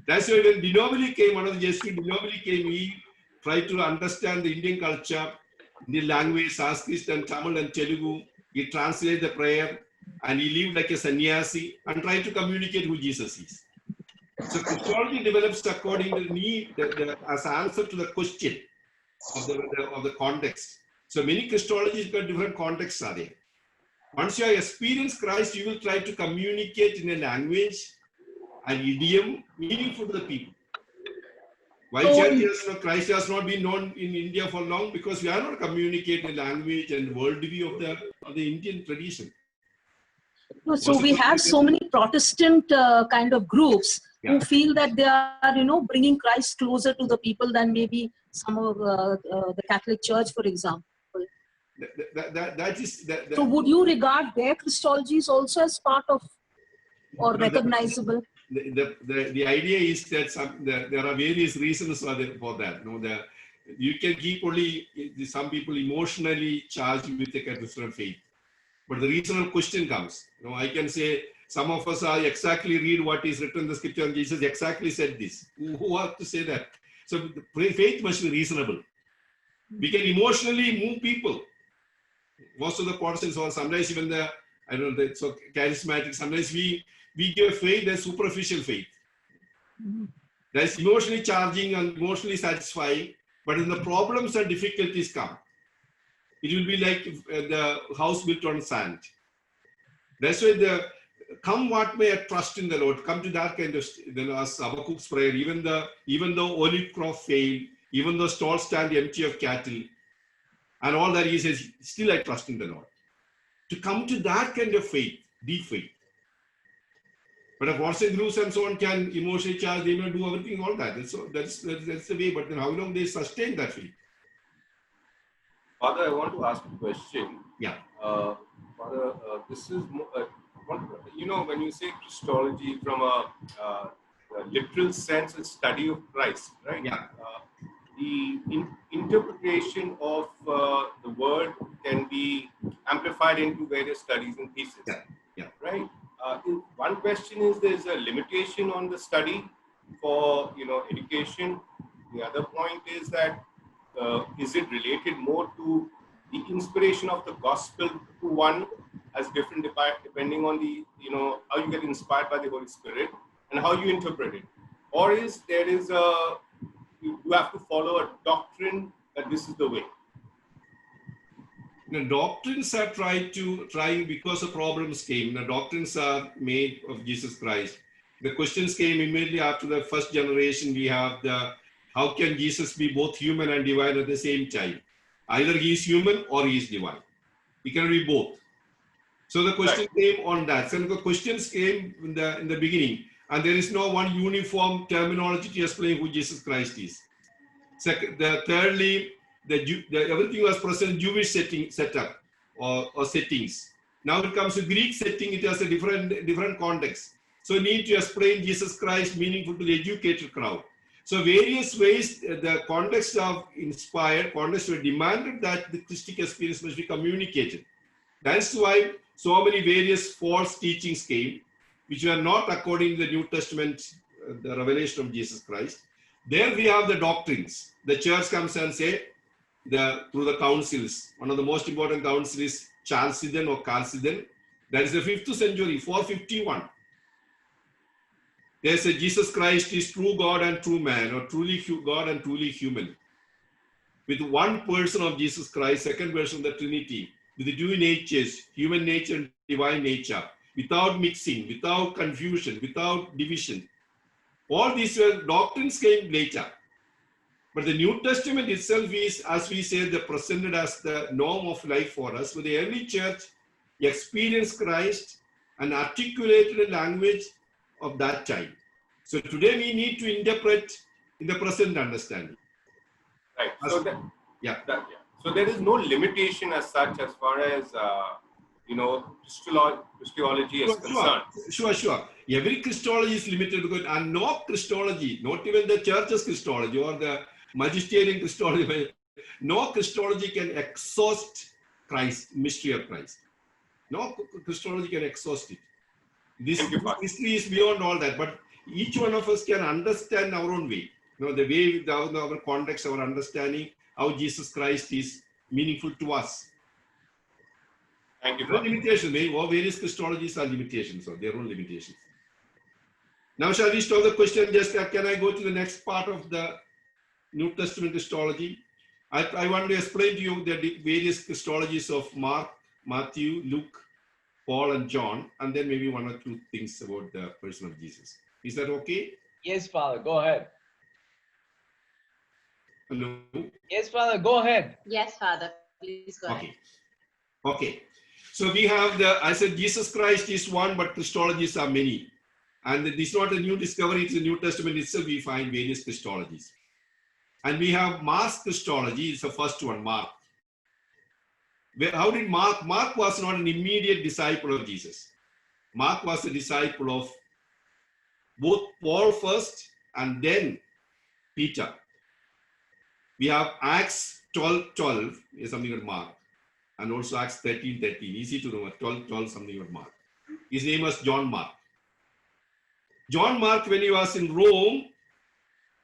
That's why when Dinobili came, one of the Jesuit Dinobili came, he tried to understand the Indian culture, Indian language, Sanskrit and Tamil and Telugu. He translated the prayer and he lived like a sannyasi and tried to communicate who Jesus is. So Christology develops according to the need, as an answer to the question of the context. So many Christologies got different contexts are there. Once you have experienced Christ, you will try to communicate in a language, an idiom, meaningful to the people. Why Christ has not been known in India for long? Because we are not communicating the language and worldview of the Indian tradition. So we have so many Protestant kind of groups who feel that they are, bringing Christ closer to the people than maybe some of the Catholic Church, for example. So would you regard their Christologies also as part of or recognizable? The idea is that there are various reasons for that. You can keep only some people emotionally charged with the Christian faith. But the reasonable question comes. I can say some of us are exactly read what is written in the scripture and Jesus exactly said this. Who are to say that? So the faith must be reasonable. We can emotionally move people. Most of the Protestants, or sometimes even so charismatic, sometimes we give faith as superficial faith. That's emotionally charging and emotionally satisfying, but when the problems and difficulties come, it will be like the house built on sand. That's why come what may, trust in the Lord. Come to that kind of, as Habakkuk's prayer, even though olive crop fail, even though stalls stand empty of cattle, and all that, he says, still I trust in the Lord. To come to that kind of faith, deep faith. But if WhatsApp groups and so on can emotionally charge, they may do everything, all that. That's the way, but then how long they sustain that faith? Father, I want to ask a question. Yeah. Father, this is, when you say Christology from a literal sense, it's study of Christ, right? Yeah. The interpretation of the word can be amplified into various studies and pieces. Yeah. Right? One question is, there's a limitation on the study for education. The other point is that is it related more to the inspiration of the gospel to one as different depending on the how you get inspired by the Holy Spirit and how you interpret it, or you have to follow a doctrine that this is the way? The doctrines are trying because the problems came. The doctrines are made of Jesus Christ. The questions came immediately after the first generation. We have how can Jesus be both human and divine at the same time? Either he is human or he is divine. He can be both. So the question came on that. So the questions came in the beginning, and there is no one uniform terminology to explain who Jesus Christ is. Thirdly, everything was present Jewish setup or settings. Now it comes to Greek setting, it has a different context. So you need to explain Jesus Christ meaningful to the educated crowd. So various ways, the context of inspired, context were demanded that the Christic experience must be communicated. That's why so many various false teachings came, which were not according to the New Testament, the revelation of Jesus Christ. There we have the doctrines. The church comes and say, through the councils, one of the most important councils is Chalcedon or Chalcedon. That is the 5th century, 451. They say Jesus Christ is true God and true man, or truly God and truly human. With one person of Jesus Christ, second person of the Trinity, with the two natures, human nature and divine nature, without mixing, without confusion, without division. All these doctrines came later. But the New Testament itself is, as we say, presented as the norm of life for us. So the early church experienced Christ and articulated a language of that time. So today we need to interpret in the present understanding. Right. Yeah. So there is no limitation as such as far as Christology is concerned. Sure. Every Christology is limited, and no Christology, not even the church's Christology or the magisterian Christology, no Christology can exhaust Christ, mystery of Christ. No Christology can exhaust it. This history is beyond all that, but each one of us can understand our own way. The way, our context, our understanding, how Jesus Christ is meaningful to us. Thank you. No limitations. Various Christologies are limitations, or their own limitations. Now, shall we stop the question? Just can I go to the next part of the New Testament Christology? I want to explain to you the various Christologies of Mark, Matthew, Luke, Paul, and John, and then maybe one or two things about the person of Jesus. Is that okay? Yes, Father, go ahead. Hello? Yes, Father, go ahead. Yes, Father, please go ahead. Okay. So we have I said Jesus Christ is one, but Christologies are many. And this is not a new discovery, it's the New Testament itself, we find various Christologies. And we have Mark's Christology, it's the first one, Mark. How did Mark was not an immediate disciple of Jesus. Mark was a disciple of both Paul first and then Peter. We have Acts 12:12 is something about Mark, and also Acts 13:13. Easy to know, 12:12 something about Mark. His name was John Mark. John Mark, when he was in Rome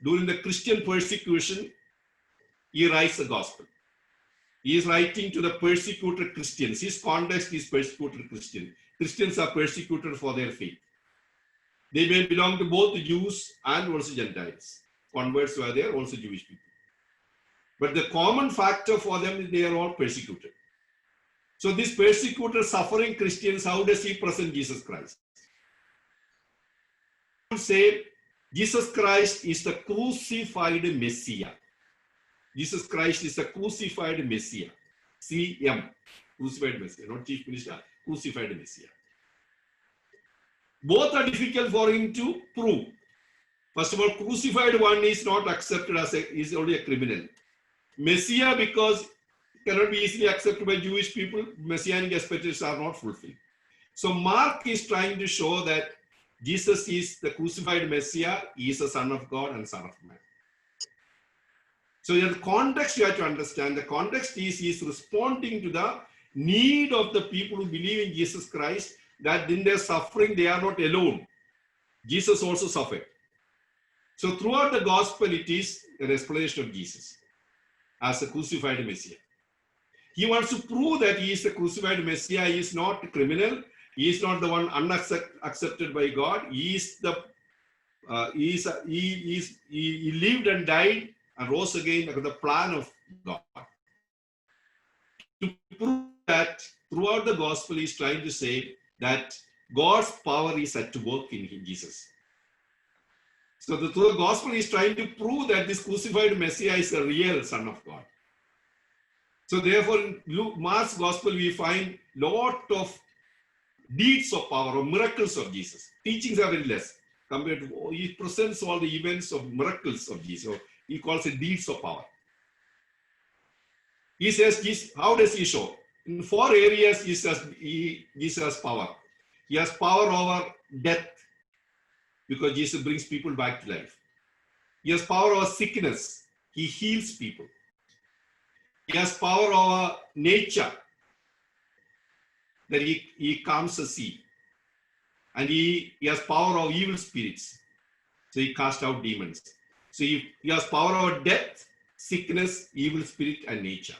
during the Christian persecution, he writes the gospel. He is writing to the persecuted Christians. His context is persecuted Christian. Christians are persecuted for their faith. They may belong to both the Jews and also Gentiles. Converts were there, also Jewish people. But the common factor for them is they are all persecuted. So these persecuted, suffering Christians, how does he present Jesus Christ? He would say Jesus Christ is the crucified Messiah. Jesus Christ is the crucified Messiah. CM, crucified Messiah, not chief minister, crucified Messiah. Both are difficult for him to prove. First of all, crucified one is not accepted as is only a criminal. Messiah, because it cannot be easily accepted by Jewish people, messianic expectations are not fulfilled. So Mark is trying to show that Jesus is the crucified Messiah, he is the Son of God and Son of Man. So in the context you have to understand, the context is he is responding to the need of the people who believe in Jesus Christ, that in their suffering they are not alone. Jesus also suffered. So throughout the gospel it is an explanation of Jesus as a crucified Messiah. He wants to prove that he is the crucified Messiah. He is not a criminal. He is not the one unaccepted by God. He is he lived and died and rose again because the plan of God. To prove that, throughout the gospel, he is trying to say that God's power is at work in Jesus. So through the gospel, he is trying to prove that this crucified Messiah is a real Son of God. So therefore, in Mark's gospel, we find lot of deeds of power or miracles of Jesus. Teachings are very less compared to, he presents all the events of miracles of Jesus. So he calls it deeds of power. He says, how does he show? In 4 areas, Jesus has power. He has power over death, because Jesus brings people back to life. He has power over sickness. He heals people. He has power over nature, that he calms the sea. And he has power over evil spirits. So he casts out demons. So he has power over death, sickness, evil spirit, and nature.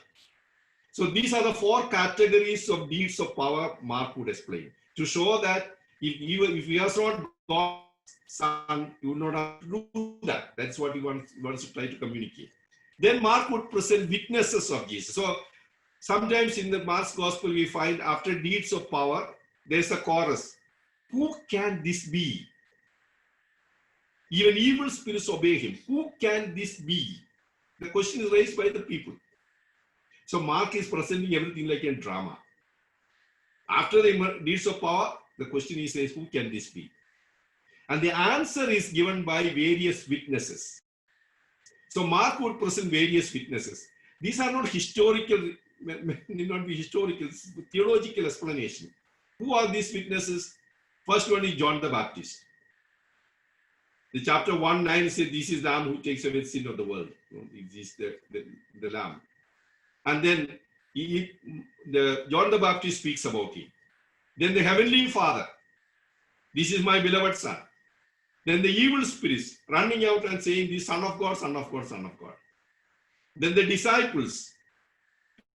So these are the 4 categories of deeds of power Mark would explain to show that if he has not God's son, you would not have to do that. That's what he wants to try to communicate. Then Mark would present witnesses of Jesus. So sometimes in the Mark's gospel, we find after deeds of power, there's a chorus. Who can this be? Even evil spirits obey him. Who can this be? The question is raised by the people. So Mark is presenting everything like a drama. After the deeds of power, the question is raised, who can this be? And the answer is given by various witnesses. So Mark would present various witnesses. These are not historical, need not be historical, theological explanation. Who are these witnesses? First one is John the Baptist. The chapter 1:9 says, this is the Lamb who takes away the sin of the world. This is the Lamb. And then John the Baptist speaks about him. Then the Heavenly Father, this is my beloved Son. Then the evil spirits running out and saying, this Son of God, Son of God, Son of God. Then the disciples,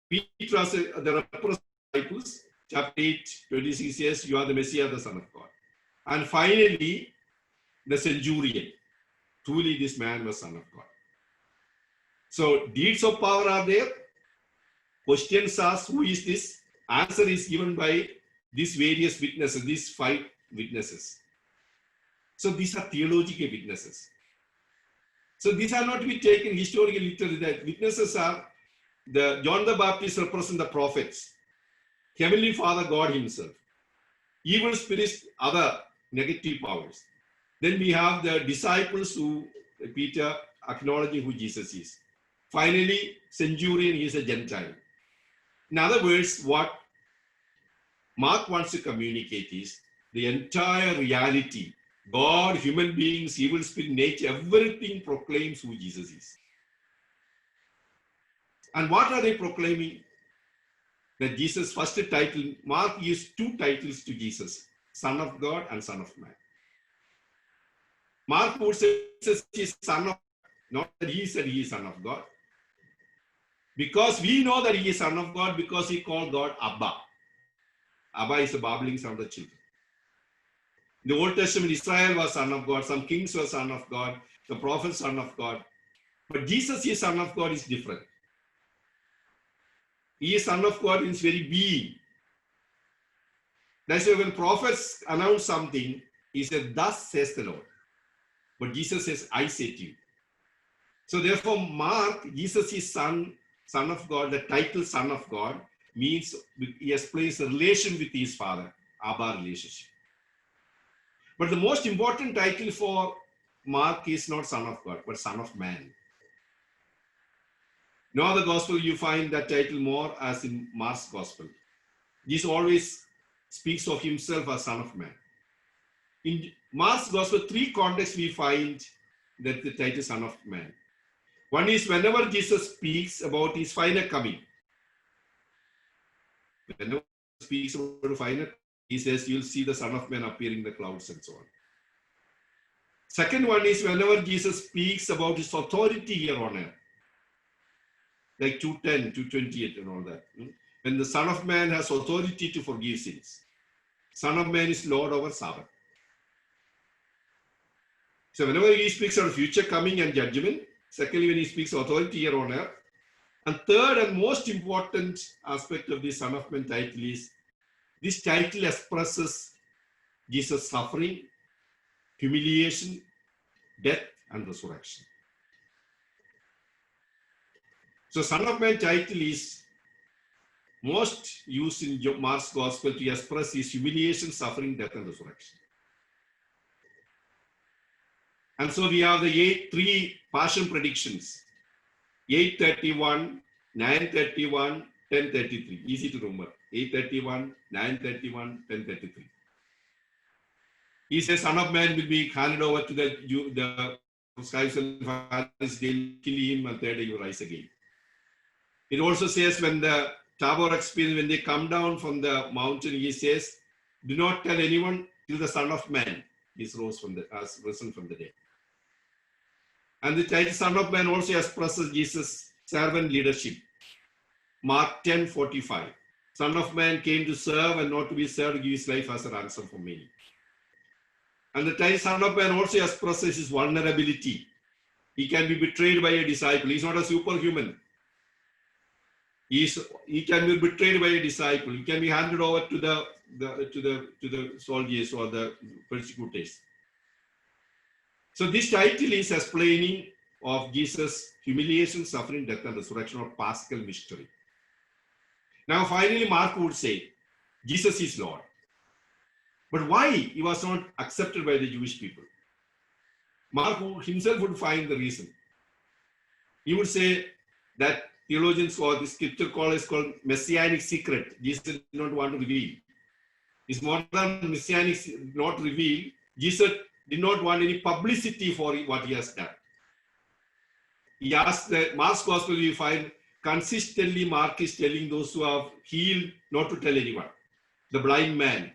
Peter, the disciples, chapter 8:26 says, you are the Messiah, the Son of God. And finally, the centurion. Truly, this man was Son of God. So, deeds of power are there. Questions asked, who is this? Answer is given by these various witnesses, these 5 witnesses. So, these are theological witnesses. So, these are not to be taken historically, literally. That witnesses are John the Baptist represents the prophets, Heavenly Father, God Himself, evil spirits, other negative powers. Then we have the disciples who Peter acknowledging who Jesus is. Finally, centurion, he is a Gentile. In other words, what Mark wants to communicate is the entire reality. God, human beings, evil spirit, nature, everything proclaims who Jesus is. And what are they proclaiming? That Jesus' first title, Mark used 2 titles to Jesus, Son of God and Son of Man. Mark would say Jesus is Son of God, not that he said he is Son of God. Because we know that he is Son of God because he called God Abba. Abba is the babbling sound of children. In the Old Testament, Israel was Son of God, some kings were Son of God, the prophets Son of God. But Jesus is Son of God is different. He is Son of God in his very being. That's why when prophets announce something, he said, thus says the Lord. But Jesus says, I say to you. So therefore, Mark, Jesus is Son of God. The title Son of God means he explains a relation with his Father, Abba relationship. But the most important title for Mark is not Son of God, but Son of Man. No other gospel you find that title more as in Mark's gospel. Jesus always speaks of himself as Son of Man. In Mark's gospel, 3 contexts we find that the title Son of Man. One is whenever Jesus speaks about his final coming. Whenever he speaks about the final, he says, you'll see the Son of Man appearing in the clouds and so on. Second one is whenever Jesus speaks about his authority here on earth. Like 2:10, 2:28 and all that. When the Son of Man has authority to forgive sins. Son of Man is Lord over Sabbath. So whenever he speaks of future coming and judgment, secondly, when he speaks authority here on earth, and third and most important aspect of this Son of Man title is, this title expresses Jesus' suffering, humiliation, death, and resurrection. So Son of Man title is most used in Mark's gospel to express his humiliation, suffering, death, and resurrection. And so we have the 3 passion predictions, 8:31, 9:31, 10:33. Easy to remember. 8:31, 9:31, 10:33. He says, Son of Man will be handed over to the scribes and Pharisees, they'll kill him, and third day he will rise again. It also says when the Tabor experience, when they come down from the mountain, he says, do not tell anyone till the Son of Man is risen from the dead. And the title Son of Man also expresses Jesus' servant leadership. Mark 10:45. Son of Man came to serve and not to be served, to give his life as a ransom for many. And the title Son of Man also expresses his vulnerability. He can be betrayed by a disciple. He's not a superhuman. He can be betrayed by a disciple. He can be handed over to the soldiers or the persecutors. So this title is explaining of Jesus' humiliation, suffering, death, and resurrection, or Paschal mystery. Now, finally, Mark would say, Jesus is Lord. But why he was not accepted by the Jewish people? Mark himself would find the reason. He would say that theologians or the scripture is called messianic secret. Jesus did not want to reveal. It's more than messianic not reveal. Jesus did not want any publicity for what he has done. He asked that Mark's gospel, we find consistently Mark is telling those who have healed not to tell anyone. The blind man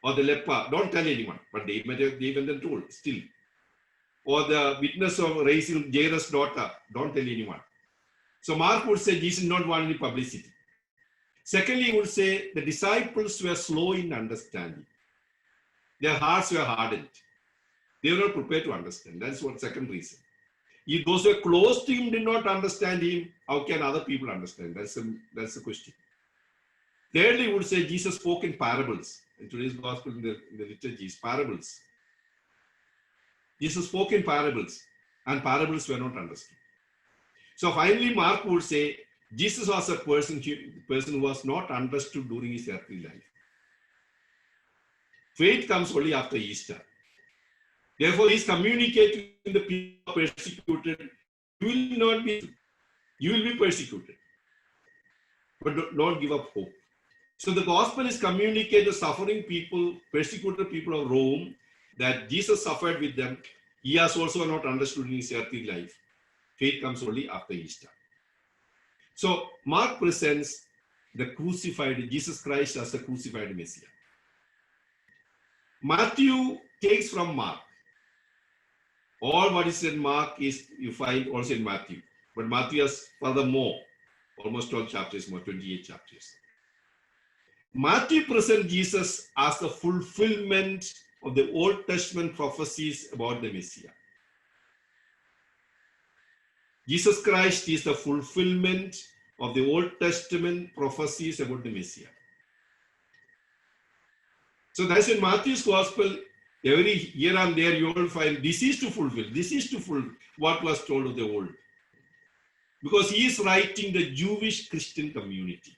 or the leper, don't tell anyone, but they even then told still. Or the witness of raising Jairus' daughter, don't tell anyone. So Mark would say Jesus did not want any publicity. Secondly, he would say the disciples were slow in understanding. Their hearts were hardened. They were not prepared to understand. That's what second reason. If those who were close to him did not understand him, how can other people understand? That's the question. Thirdly, he would say Jesus spoke in parables. In today's gospel, in the liturgies, parables. Jesus spoke in parables, and parables were not understood. So finally, Mark would say Jesus was a person who was not understood during his earthly life. Faith comes only after Easter. Therefore, he's communicating to the people persecuted. You will be persecuted. But don't give up hope. So the gospel is communicated to suffering people, persecuted people of Rome, that Jesus suffered with them. He has also not understood in his earthly life. Faith comes only after Easter. So Mark presents the crucified Jesus Christ as the crucified Messiah. Matthew takes from Mark. All what is in Mark is you find also in Matthew. But Matthew has furthermore, almost 12 chapters, more 28 chapters. Matthew presents Jesus as the fulfillment of the Old Testament prophecies about the Messiah. Jesus Christ is the fulfillment of the Old Testament prophecies about the Messiah. So that's in Matthew's gospel. Every here and there you will find this is to fulfill what was told of the old. Because he is writing the Jewish Christian community.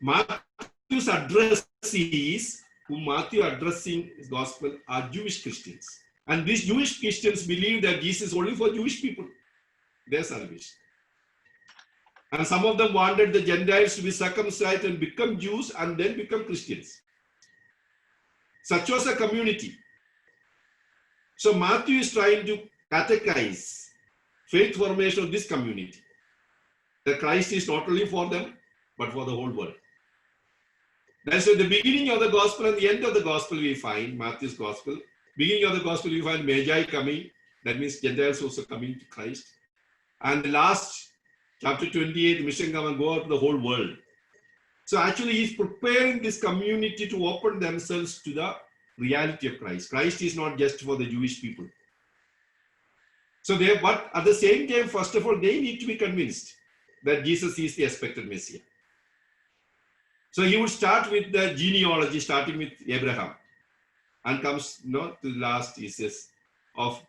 Matthew's addressees, whom Matthew addressing his gospel, are Jewish Christians. And these Jewish Christians believe that Jesus is only for Jewish people, their salvation. And some of them wanted the Gentiles to be circumcised and become Jews and then become Christians. Such was a community. So Matthew is trying to catechize faith formation of this community. That Christ is not only for them, but for the whole world. That's at the beginning of the gospel and the end of the gospel we find, Matthew's gospel. Beginning of the gospel we find Magi coming. That means Gentiles also coming to Christ. And the last, chapter 28, mission come and go out to the whole world. So actually he's preparing this community to open themselves to the reality of Christ. Christ is not just for the Jewish people. So but at the same time, first of all, they need to be convinced that Jesus is the expected Messiah. So he would start with the genealogy, starting with Abraham, and comes to the last, he says, of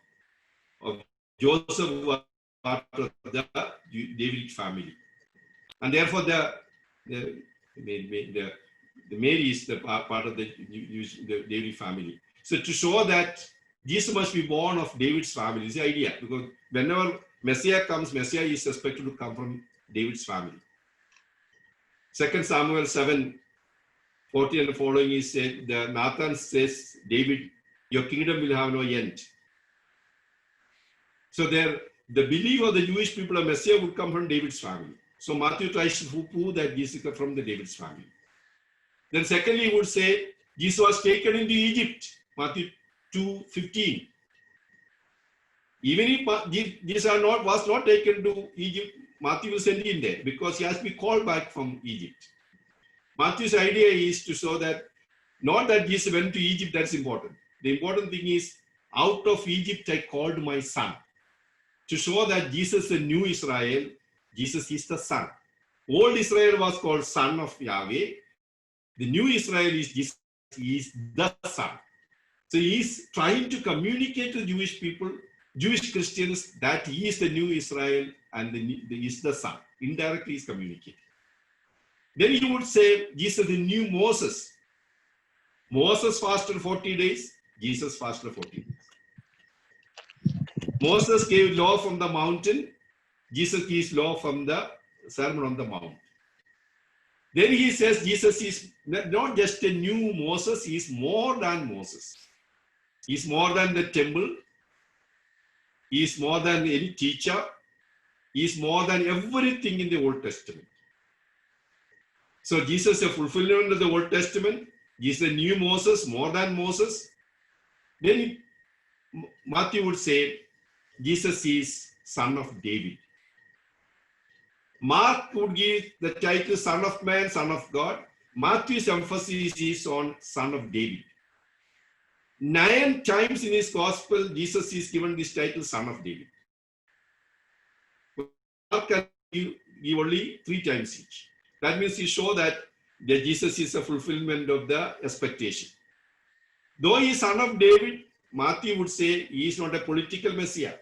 Joseph, who was part of the Davidic family. And therefore the Mary is the part of the Davidic family. So to show that Jesus must be born of David's family is the idea, because whenever Messiah comes, Messiah is expected to come from David's family. 2 Samuel 7:40 and following is said, Nathan says, David, your kingdom will have no end. So the belief of the Jewish people of Messiah would come from David's family. So Matthew tries to prove that Jesus is from the David's family. Then secondly, he would say, Jesus was taken into Egypt, Matthew 2:15. Even if Jesus was not taken to Egypt, Matthew was sent in there because he has to be called back from Egypt. Matthew's idea is to show that not that Jesus went to Egypt, that's important. The important thing is, out of Egypt I called my son. To show that Jesus is the new Israel, Jesus is the son. Old Israel was called son of Yahweh. The new Israel is Jesus, he is the son. So he is trying to communicate to Jewish people, Jewish Christians, that he is the new Israel and he is the son. Indirectly he is communicating. Then you would say Jesus is the new Moses. Moses fasted 40 days, Jesus fasted 40 days. Moses gave law from the mountain, Jesus gives law from the Sermon on the Mount. Then he says Jesus is not just a new Moses, he is more than Moses. He is more than the temple. He is more than any teacher. He is more than everything in the Old Testament. So Jesus is a fulfillment of the Old Testament. He is the new Moses, more than Moses. Then Matthew would say Jesus is son of David. Mark would give the title Son of Man, Son of God. Matthew's emphasis is on Son of David. 9 times in his gospel, Jesus is given this title Son of David. Mark can give only 3 times each. That means he shows that Jesus is a fulfillment of the expectation. Though he is Son of David, Matthew would say he is not a political Messiah.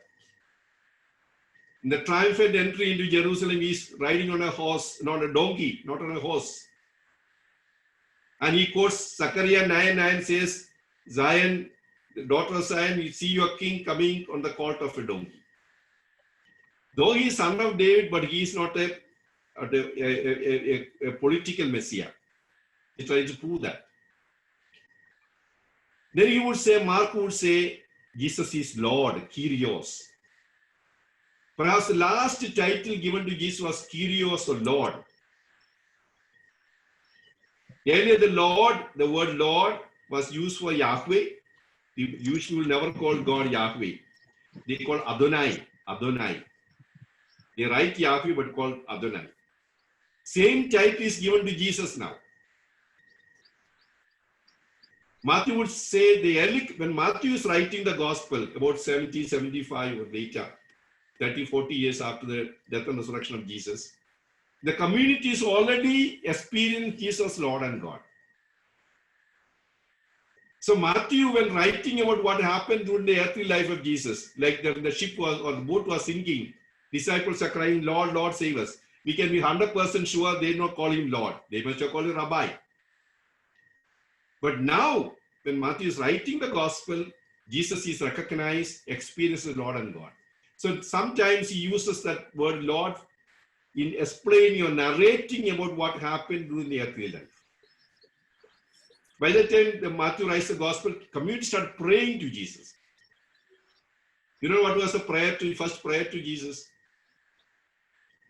In the triumphant entry into Jerusalem, he is riding on a horse, not a donkey, not on a horse. And he quotes Zechariah 9:9 says, Zion, the daughter of Zion, you see your king coming on the colt of a donkey. Though he is son of David, but he is not a political Messiah. He tries to prove that. Then he would say, Mark would say, Jesus is Lord, Kyrios. Perhaps the last title given to Jesus was Kyrios or Lord. Earlier the word Lord was used for Yahweh. The Jews will never call God Yahweh. They call Adonai. They write Yahweh but call Adonai. Same title is given to Jesus now. Matthew would say when Matthew is writing the gospel about 70, 75 or later, 30, 40 years after the death and resurrection of Jesus, the community is already experienced Jesus Lord and God. So Matthew, when writing about what happened during the earthly life of Jesus, like the ship or the boat was sinking, disciples are crying, Lord, Lord, save us. We can be 100% sure they not call him Lord. They must have called him Rabbi. But now, when Matthew is writing the gospel, Jesus is recognized, experienced as Lord and God. So sometimes he uses that word Lord in explaining or narrating about what happened during the earthly life. By the time Matthew writes the gospel, community started praying to Jesus. You know what was the first prayer to Jesus?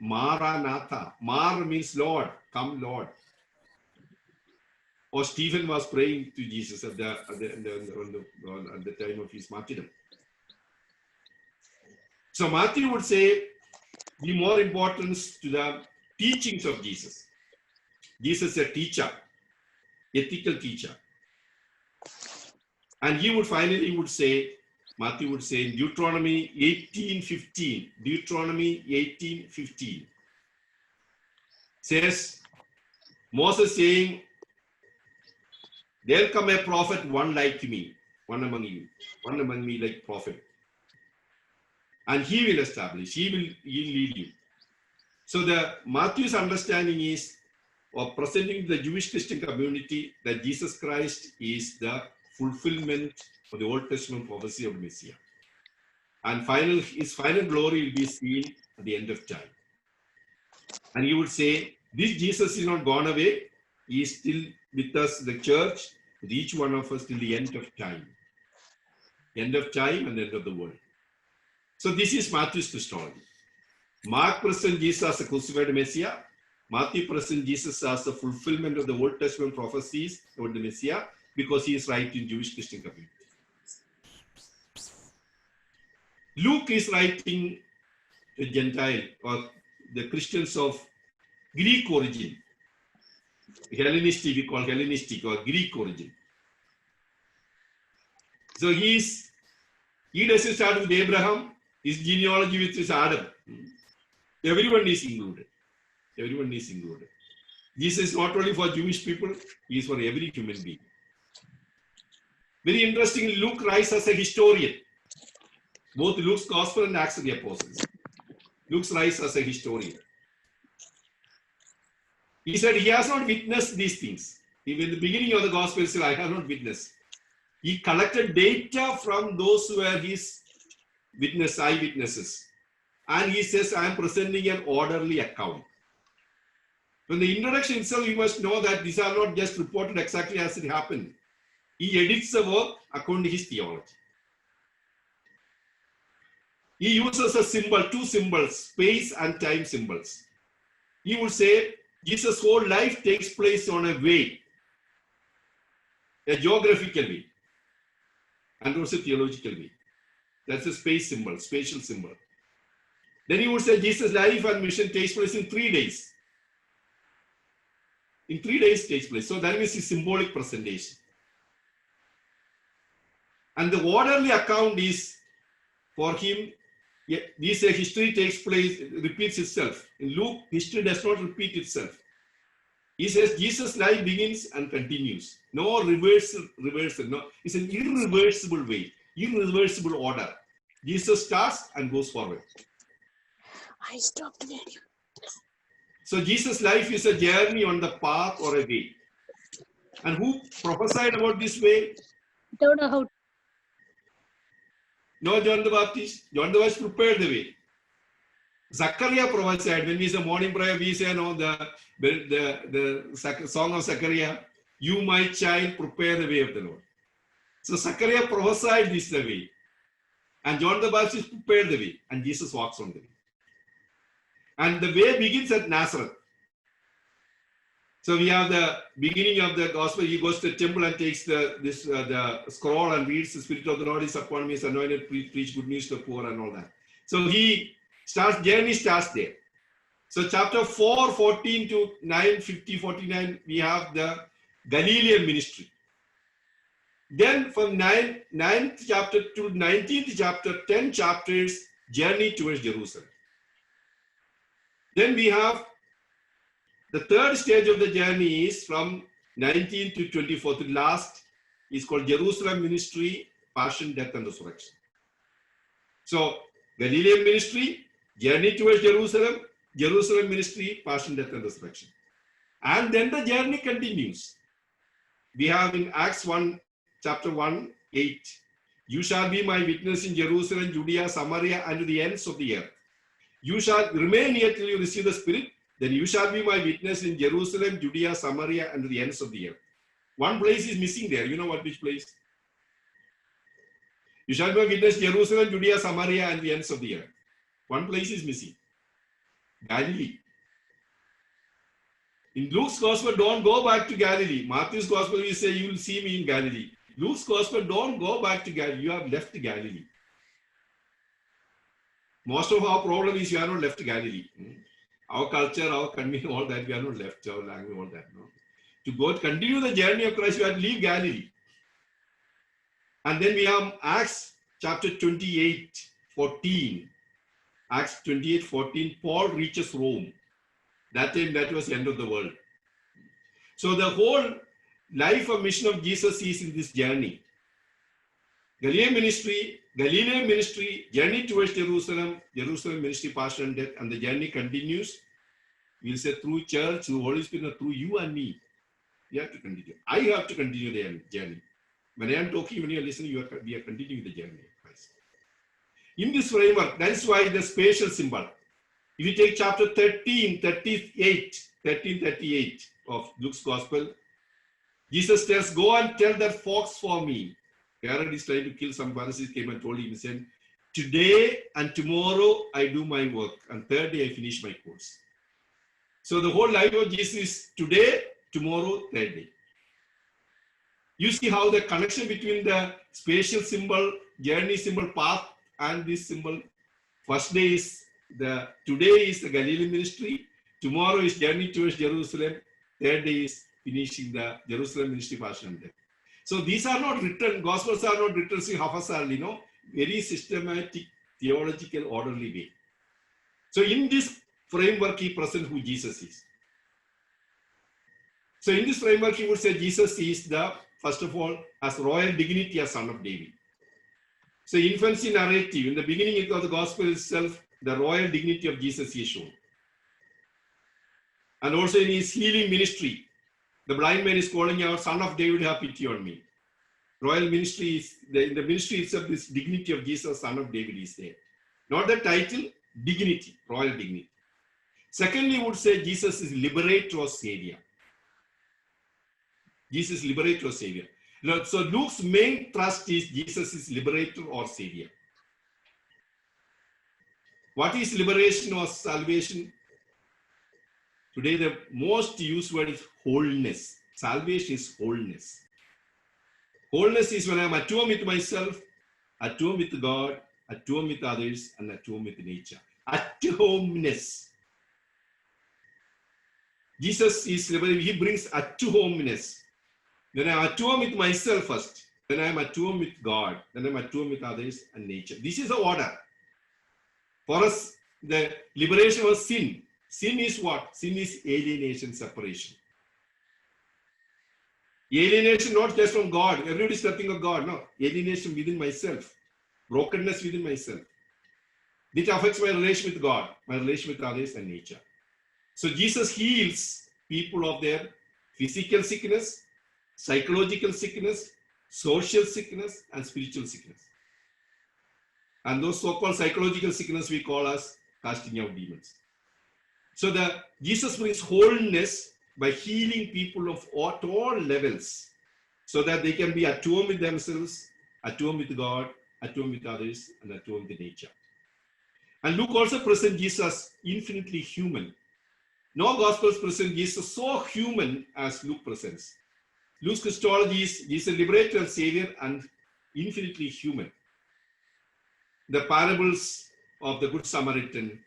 Maranatha. Mar means Lord, come Lord. Or Stephen was praying to Jesus at the time of his martyrdom. So Matthew would say, give more importance to the teachings of Jesus. Jesus is a teacher, ethical teacher. And he would finally say, Matthew would say in Deuteronomy 18:15, says, Moses saying, there'll come a prophet, one like me, one among me like prophet. And he will establish, he will lead you. So Matthew's understanding is, or presenting to the Jewish Christian community, that Jesus Christ is the fulfillment of the Old Testament prophecy of Messiah. And his final glory will be seen at the end of time. And he would say, this Jesus is not gone away. He is still with us, the church, with each one of us till the end of time. End of time and end of the world. So this is Matthew's Christology. Mark presents Jesus as the crucified Messiah. Matthew presents Jesus as the fulfillment of the Old Testament prophecies about the Messiah, because he is writing Jewish Christian community. Luke is writing to Gentile or the Christians of Greek origin. Hellenistic, we call Hellenistic or Greek origin. So he doesn't start with Abraham, his genealogy with his Adam. Everyone is included. Everyone is included. Jesus is not only for Jewish people, he is for every human being. Very interesting, Luke writes as a historian. Both Luke's Gospel and Acts of the Apostles. Luke writes as a historian. He said he has not witnessed these things. Even in the beginning of the Gospel, he said, I have not witnessed. He collected data from those who were his eyewitnesses. And he says, I am presenting an orderly account. From the introduction itself, you must know that these are not just reported exactly as it happened. He edits the work according to his theology. He uses a symbol, two symbols, space and time symbols. He would say Jesus' whole life takes place on a way, a geographical way, and also theological way. That's a space symbol, spatial symbol. Then he would say Jesus' life and mission takes place in 3 days. In 3 days takes place. So that means a symbolic presentation. And the orderly account is for him, this history takes place, repeats itself. In Luke, history does not repeat itself. He says Jesus' life begins and continues. No reversal. No, it's an irreversible way, irreversible order. Jesus starts and goes forward. I stopped the video. So Jesus' life is a journey on the path or a way. And who prophesied about this way? Don't know how. No John the Baptist. John the Baptist prepared the way. Zachariah prophesied. When we say morning prayer, we say, no, the song of Zachariah, you, my child, prepare the way of the Lord. So Zachariah prophesied this the way. And John the Baptist prepared the way. And Jesus walks on the way. And the way begins at Nazareth. So we have the beginning of the gospel. He goes to the temple and takes the scroll and reads, the Spirit of the Lord is upon me, is anointed, preach good news to the poor and all that. So journey starts there. So chapter 4, 14 to 9, 50, 49, we have the Galilean ministry. Then from 9th chapter to 19th chapter, 10 chapters, journey towards Jerusalem. Then we have the third stage of the journey is from 19 to 24. The last is called Jerusalem ministry, passion, death, and resurrection. So Galilean ministry, journey towards Jerusalem, Jerusalem ministry, passion, death, and resurrection. And then the journey continues. We have in Acts 1, chapter 1, 8. You shall be my witness in Jerusalem, Judea, Samaria, and to the ends of the earth. You shall remain here till you receive the Spirit. Then you shall be my witness in Jerusalem, Judea, Samaria, and to the ends of the earth. One place is missing there. You know what? Which place? You shall be my witness, Jerusalem, Judea, Samaria, and the ends of the earth. One place is missing. Galilee. In Luke's Gospel, don't go back to Galilee. Matthew's Gospel, we say, you will see me in Galilee. Luke's Gospel, don't go back to Galilee. You have left Galilee. Most of our problem is you are not left Galilee. Our culture, our country, all that, we are not left, our language, all that. No? To go continue the journey of Christ, you have to leave Galilee. And then we have Acts chapter 28, 14. Acts 28, 14, Paul reaches Rome. That time, that was the end of the world. So the whole life and mission of Jesus is in this journey. Galilean ministry, journey towards Jerusalem, Jerusalem ministry, passion and death, and the journey continues. We'll say through church, through Holy Spirit, through you and me. You have to continue. I have to continue the journey. When I am talking, when you are listening, we are continuing the journey. In this framework, that is why the spatial symbol. If you take chapter 13:38 of Luke's Gospel, Jesus tells, go and tell that fox for me. Herod is trying to kill some Pharisees, came and told him, he said, today and tomorrow I do my work, and third day I finish my course. So the whole life of Jesus is today, tomorrow, third day. You see how the connection between the spatial symbol, journey symbol, path, and this symbol. First day is today is the Galilee ministry. Tomorrow is journey towards Jerusalem. Third day is finishing the Jerusalem ministry Passion Day. So these are not written, Gospels are not written haphazardly, very systematic, theological, orderly way. So in this framework, he presents who Jesus is. So in this framework, he would say Jesus is first of all, has royal dignity as son of David. So infancy narrative, in the beginning of the gospel itself, the royal dignity of Jesus is shown. And also in his healing ministry, the blind man is calling out, Son of David, have pity on me. Royal ministry is, in the ministry itself, this dignity of Jesus, Son of David is there. Not the title, dignity, royal dignity. Secondly, we would say Jesus is liberator or savior. Jesus is liberator or savior. So Luke's main thrust is Jesus is liberator or savior. What is liberation or salvation? Today, the most used word is wholeness. Salvation is wholeness. Wholeness is when I'm at home with myself, at home with God, at home with others, and at home with nature. At homeness. Jesus is liberated. He brings at homeness. Then I'm at home with myself first. Then I'm at home with God. Then I'm at home with others and nature. This is the order. For us, the liberation of sin. Sin is what? Sin is alienation, separation. Alienation not just from God. Everybody is nothing of God. No. Alienation within myself. Brokenness within myself. It affects my relation with God, my relation with others and nature. So Jesus heals people of their physical sickness, psychological sickness, social sickness, and spiritual sickness. And those so-called psychological sickness we call as casting out demons. So Jesus brings wholeness by healing people of all levels so that they can be at home with themselves, at home with God, at home with others, and at home with nature. And Luke also presents Jesus infinitely human. No Gospels present Jesus so human as Luke presents. Luke's Christology is Jesus liberator and savior and infinitely human. The parables of the Good Samaritan,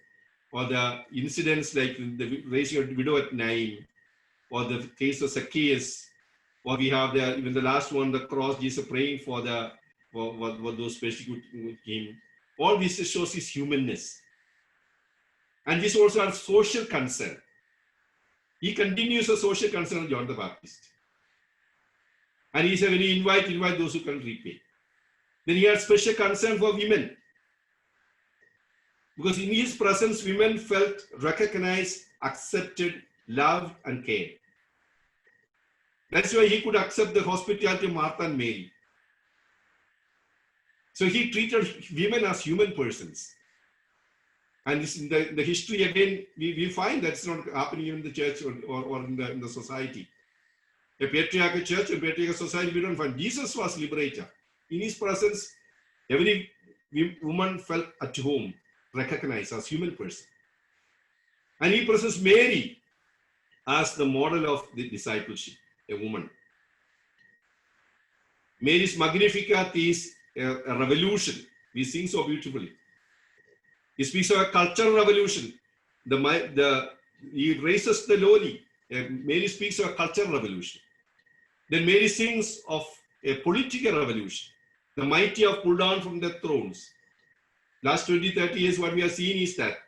or the incidents like the raising of the widow at Nain, or the case of Zacchaeus, or we have even the last one, the cross, Jesus praying for those persecuting him. All this shows his humanness. And this also has social concern. He continues a social concern of John the Baptist. And he said, when he invite those who can repay. Then he had special concern for women. Because in his presence, women felt recognized, accepted, loved, and cared. That's why he could accept the hospitality of Martha and Mary. So he treated women as human persons. And this, in the history, again, we find that's not happening in the church or in the society. A patriarchal church and patriarchal society, we don't find. Jesus was liberator. In his presence, every woman felt at home, recognized as human person. And he presents Mary as the model of the discipleship, a woman. Mary's Magnificat is a revolution. We sing so beautifully. He speaks of a cultural revolution. He raises the lowly. Mary speaks of a cultural revolution. Then Mary sings of a political revolution. The mighty have pulled down from their thrones. Last 20-30 years, what we are seeing is that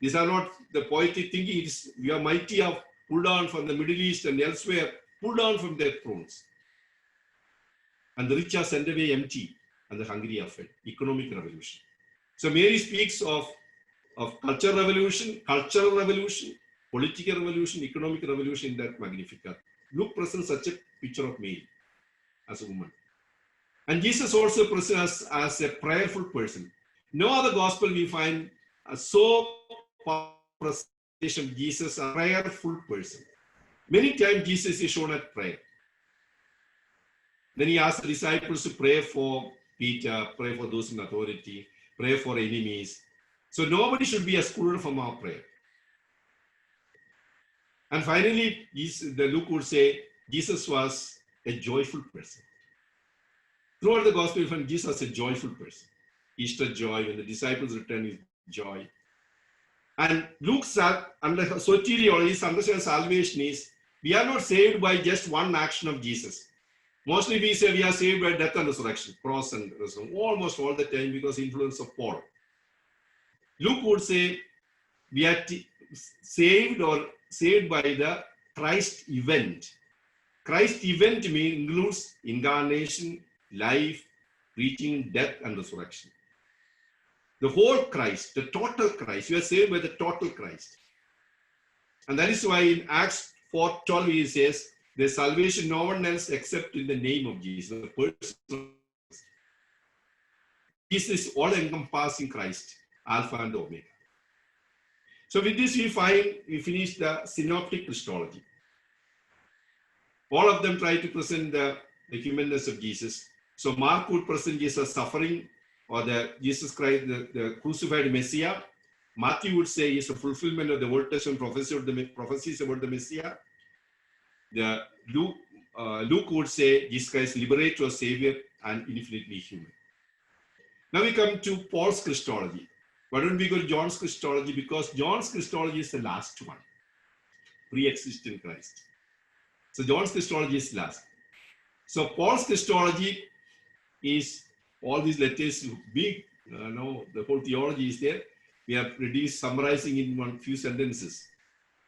these are not the poetic thinking. We are mighty have pulled down from the Middle East and elsewhere, pulled down from their thrones. And the rich are sent away empty, and the hungry are fed. Economic revolution. So Mary speaks of cultural revolution, political revolution, economic revolution in that Magnificat. Luke presents such a picture of Mary as a woman. And Jesus also presents us as a prayerful person. No other gospel we find so presentation of Jesus, a prayerful person. Many times Jesus is shown at prayer. Then he asks the disciples to pray for Peter, pray for those in authority, pray for enemies. So nobody should be excluded from our prayer. And finally, the Luke would say, Jesus was a joyful person. Throughout the gospel, we find Jesus as a joyful person. Easter joy, when the disciples return is joy. And Luke's under soteriology, his understanding of salvation is, we are not saved by just one action of Jesus. Mostly we say we are saved by death and resurrection, cross and resurrection, almost all the time because influence of Paul. Luke would say we are saved by the Christ event. Christ event includes incarnation, life, preaching, death, and resurrection. The whole Christ, the total Christ. You are saved by the total Christ. And that is why in Acts 4:12 he says, there's salvation no one else except in the name of Jesus. The person. Jesus is all-encompassing Christ, Alpha and Omega. So with this we finish the synoptic Christology. All of them try to present the humanness of Jesus. So Mark would present Jesus suffering, or the Jesus Christ, the crucified Messiah. Matthew would say is a fulfillment of the Old Testament prophecies about the Messiah. Luke would say Jesus Christ, liberator, savior, and infinitely human. Now we come to Paul's Christology. Why don't we go to John's Christology? Because John's Christology is the last one, pre-existent Christ. So John's Christology is last. So Paul's Christology is all these letters, big, the whole theology is there. We have reduced, summarizing in few sentences.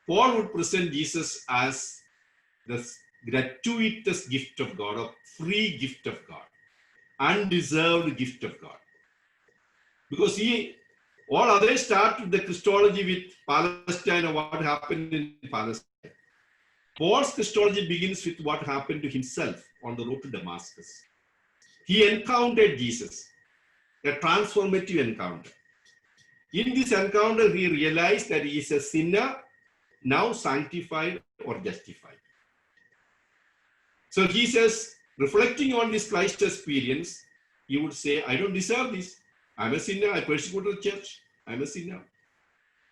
Paul would present Jesus as the gratuitous gift of God, or free gift of God, undeserved gift of God. Because all others start with the Christology with Palestine and what happened in Palestine. Paul's Christology begins with what happened to himself on the road to Damascus. He encountered Jesus, a transformative encounter. In this encounter, he realized that he is a sinner, now sanctified or justified. So he says, reflecting on this Christ experience, he would say, I don't deserve this. I'm a sinner. I persecuted the church. I'm a sinner.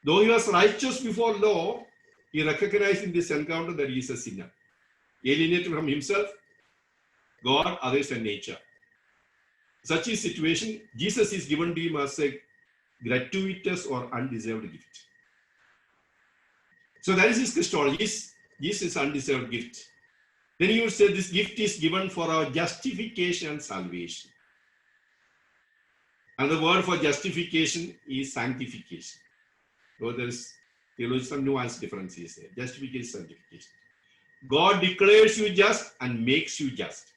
Though he was righteous before law, he recognized in this encounter that he is a sinner, alienated from himself, God, others, and nature. Such a situation, Jesus is given to him as a gratuitous or undeserved gift. So that is his Christology. Jesus is undeserved gift. Then he would say this gift is given for our justification and salvation. And the word for justification is sanctification. So there is some nuance differences there. Justification, sanctification. God declares you just and makes you just.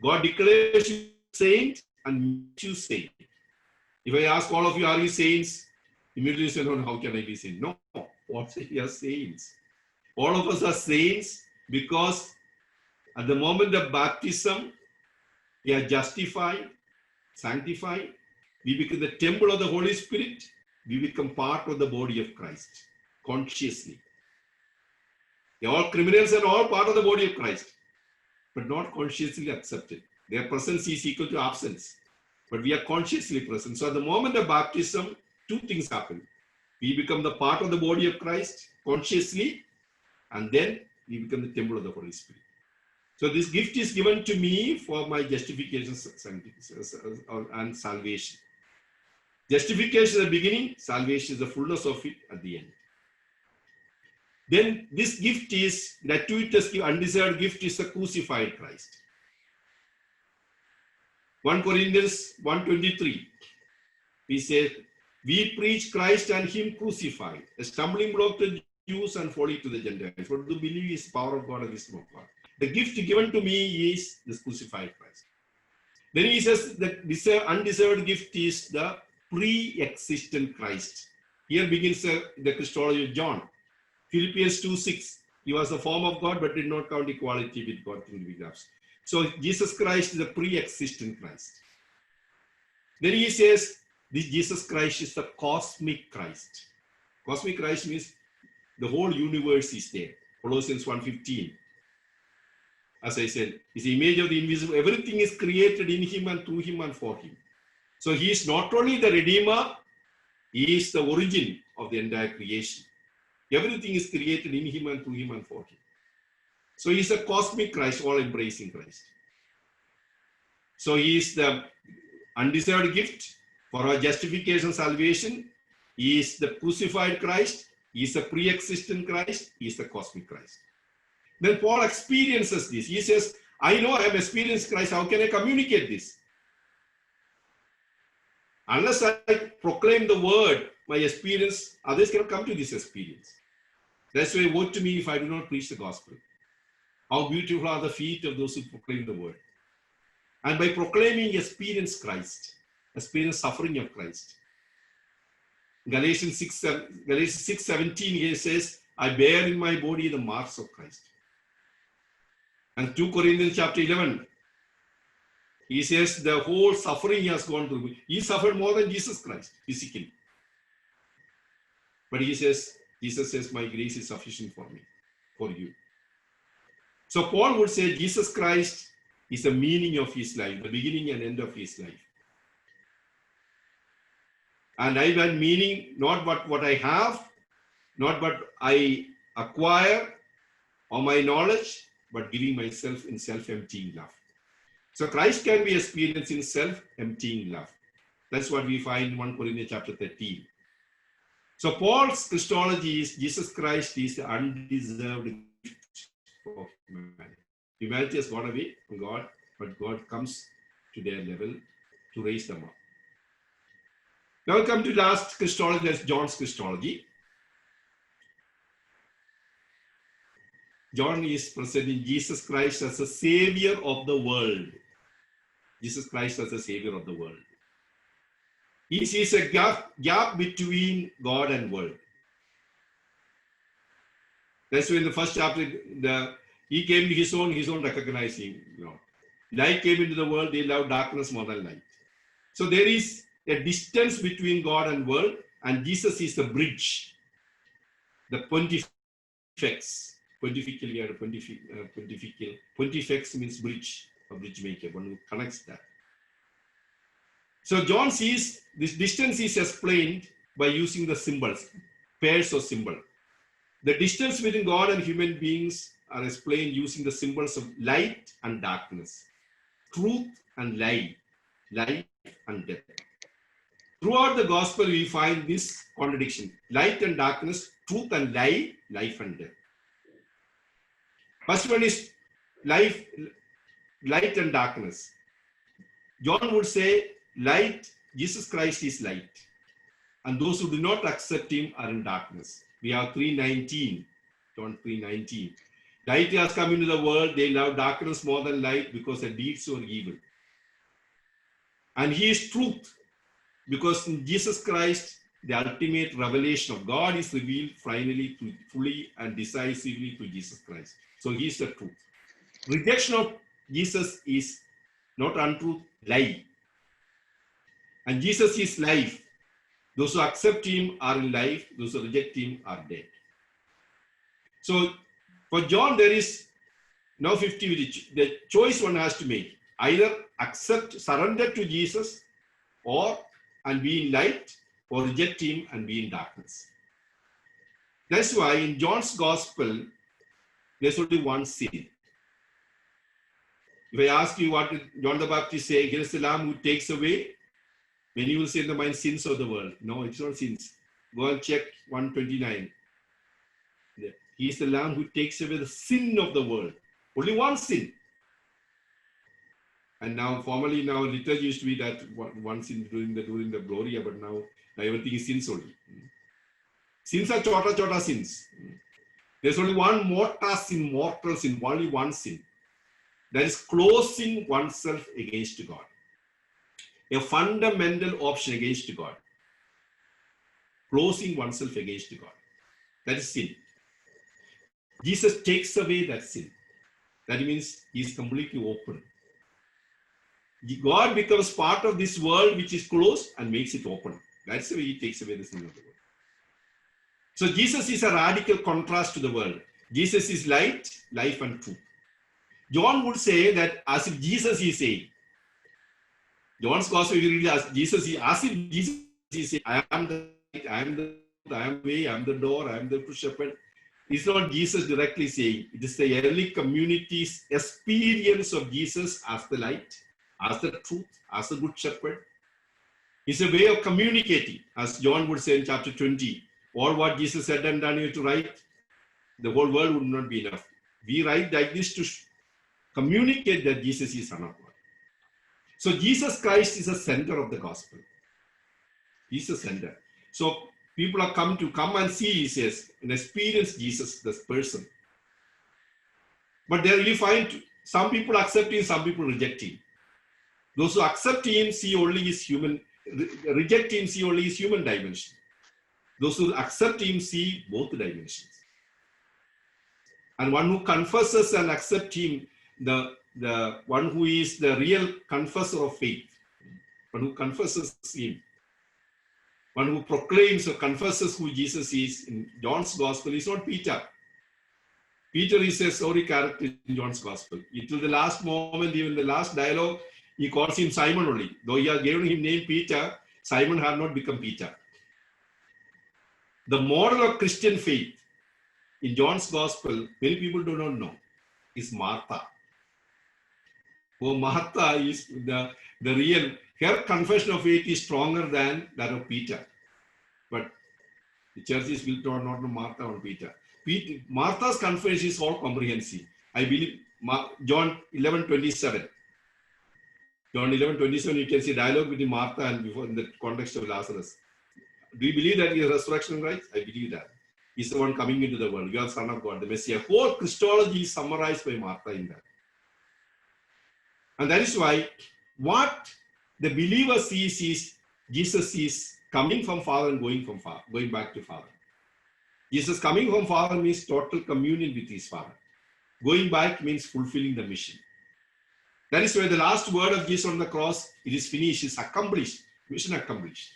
God declares you saint and makes you saint. If I ask all of you, are you saints? Immediately you say, no, how can I be saint? No, what we are saints. All of us are saints because at the moment of baptism, we are justified, sanctified. We become the temple of the Holy Spirit. We become part of the body of Christ, consciously. They are all criminals and all part of the body of Christ, but not consciously accepted. Their presence is equal to absence, but we are consciously present. So at the moment of baptism, two things happen. We become the part of the body of Christ consciously, and then we become the temple of the Holy Spirit. So this gift is given to me for my justification and salvation. Justification at the beginning, salvation is the fullness of it at the end. Then this gift is gratuitous, undeserved gift is the crucified Christ. 1 Corinthians 1:23, we say, we preach Christ and him crucified, a stumbling block to Jews and folly to the Gentiles. For to believe is power of God and wisdom of God. The gift given to me is this crucified Christ. Then he says that this undeserved gift is the pre-existent Christ. Here begins the Christology of John. Philippians 2:6. He was the form of God, but did not count equality with God to be grasped. So Jesus Christ is the pre-existent Christ. Then he says, this Jesus Christ is the cosmic Christ. Cosmic Christ means the whole universe is there. Colossians 1:15. As I said, is the image of the invisible. Everything is created in him and through him and for him. So he is not only the Redeemer, he is the origin of the entire creation. Everything is created in him and through him and for him. So he is a cosmic Christ, all-embracing Christ. So he is the undeserved gift for our justification, salvation. He is the crucified Christ. He is the pre-existent Christ. He is the cosmic Christ. Then Paul experiences this. He says, I know I have experienced Christ. How can I communicate this? Unless I proclaim the word, my experience, others cannot come to this experience. That's why woe to me if I do not preach the gospel. How beautiful are the feet of those who proclaim the word. And by proclaiming, experience Christ, experience suffering of Christ. Galatians 6:17 here says, I bear in my body the marks of Christ. And 2 Corinthians chapter 11, he says the whole suffering he has gone through. He suffered more than Jesus Christ physically. But he says, Jesus says, my grace is sufficient for me, for you. So Paul would say Jesus Christ is the meaning of his life, the beginning and end of his life. And I want meaning, not what I have, not what I acquire or my knowledge, but giving myself in self-emptying love. So Christ can be experienced in self-emptying love. That's what we find in 1 Corinthians chapter 13. So Paul's Christology is Jesus Christ is the undeserved gift of humanity. Humanity has gone away from God, but God comes to their level to raise them up. Now we come to last Christology, that's John's Christology. John is presenting Jesus Christ as a savior of the world. Jesus Christ as a savior of the world. He sees a gap between God and world. That's why in the first chapter, he came to his own recognized him. Light came into the world, they loved darkness more than light. So there is a distance between God and world, and Jesus is the bridge, the pontifex. Pontifical, we are a pontifical. Pontifex means bridge, a bridge maker, one who connects that. So John sees this distance is explained by using the symbols, pairs of symbol. The distance between God and human beings are explained using the symbols of light and darkness, truth and lie, life and death. Throughout the gospel, we find this contradiction: light and darkness, truth and lie, life and death. First one is light and darkness. John would say light, Jesus Christ is light. And those who do not accept him are in darkness. We have 3:19, John 3:19. Light has come into the world, they love darkness more than light because their deeds were evil. And he is truth, because in Jesus Christ, the ultimate revelation of God is revealed finally, fully and decisively to Jesus Christ. So he is the truth. Rejection of Jesus is not untruth, lie. And Jesus is life. Those who accept him are in life. Those who reject him are dead. So for John, there is now 50. The choice one has to make. Either accept, surrender to Jesus, and be in light, or reject him and be in darkness. That's why in John's gospel, there's only one sin. If I ask you what did John the Baptist say, here's the Lamb who takes away, many will say in the mind sins of the world. No, it's not sins. Go and check 129. He is the Lamb who takes away the sin of the world. Only one sin. And now, formerly, liturgy used to be that one sin during the Gloria, but now everything is sins only. Sins are chota sins. There's only one mortal sin, only one sin. That is closing oneself against God. A fundamental option against God. Closing oneself against God. That is sin. Jesus takes away that sin. That means he is completely open. God becomes part of this world which is closed and makes it open. That's the way he takes away the sin of the world. So Jesus is a radical contrast to the world. Jesus is light, life and truth. John would say that as if Jesus is saying, John's gospel, you read as Jesus is saying, I am the light, I am the way, I am the door, I am the true shepherd. It's not Jesus directly saying, it is the early community's experience of Jesus as the light, as the truth, as a good shepherd. It's a way of communicating, as John would say in chapter 20. All what Jesus said and done you to write, the whole world would not be enough. We write like this to communicate that Jesus is Son of God. So Jesus Christ is the center of the gospel. He's the center. So people are come and see, he says, and experience Jesus, this person. But there you find some people accept him, some people reject him. Those who accept him see only his human, reject him see only his human dimension. Those who accept him see both dimensions. And one who confesses and accepts him, the one who is the real confessor of faith, one who confesses him, one who proclaims or confesses who Jesus is in John's gospel is not Peter. Peter is a sorry character in John's gospel. Until the last moment, even the last dialogue, he calls him Simon only. Though he has given him name Peter, Simon had not become Peter. The model of Christian faith in John's gospel, many people do not know, is Martha. Oh, Martha is the real, her confession of faith is stronger than that of Peter. But the church is built on not Martha or Peter. Martha's confession is all comprehensive. I believe John 11:27. John 11:27, you can see dialogue between Martha and before in the context of Lazarus. Do you believe that he is resurrection right? I believe that. He's the one coming into the world. You are Son of God, the Messiah. Whole Christology is summarized by Martha in that. And that is why what the believer sees is Jesus is coming from Father and going back to Father. Jesus coming from Father means total communion with his Father. Going back means fulfilling the mission. That is why the last word of Jesus on the cross, it is finished, it's accomplished, mission accomplished.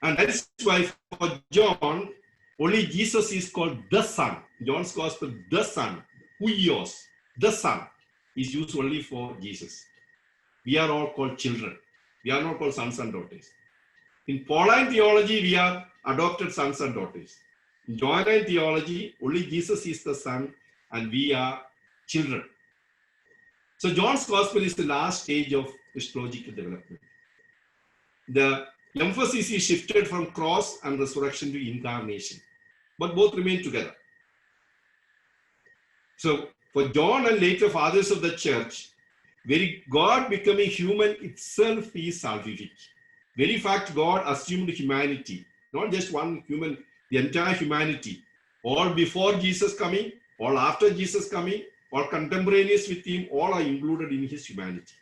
And that is why for John, only Jesus is called the Son. John's Gospel, the Son, huios, the Son, is used only for Jesus. We are all called children. We are not called sons and daughters. In Pauline theology, we are adopted sons and daughters. In Johannine theology, only Jesus is the Son and we are children. So John's Gospel is the last stage of Christological development. The emphasis is shifted from cross and resurrection to incarnation, but both remain together. So for John and later fathers of the church, very God becoming human itself is salvific. Very fact God assumed humanity, not just one human, the entire humanity, all before Jesus coming, all after Jesus coming, all contemporaneous with him, all are included in his humanity.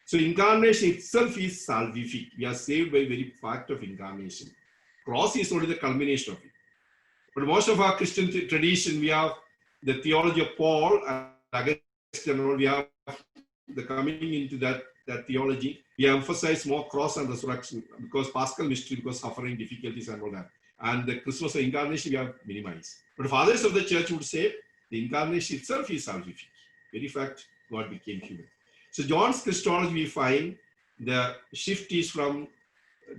So incarnation itself is salvific. We are saved by very fact of incarnation. Cross is only the culmination of it. But most of our Christian tradition, we have the theology of Paul and Augustine, we have the coming into that theology. We emphasize more cross and resurrection because Paschal mystery, because suffering, difficulties and all that. And the Christmas of incarnation, we have minimized. But fathers of the church would say the incarnation itself is salvific. Very fact, God became human. So John's Christology, we find the shift is from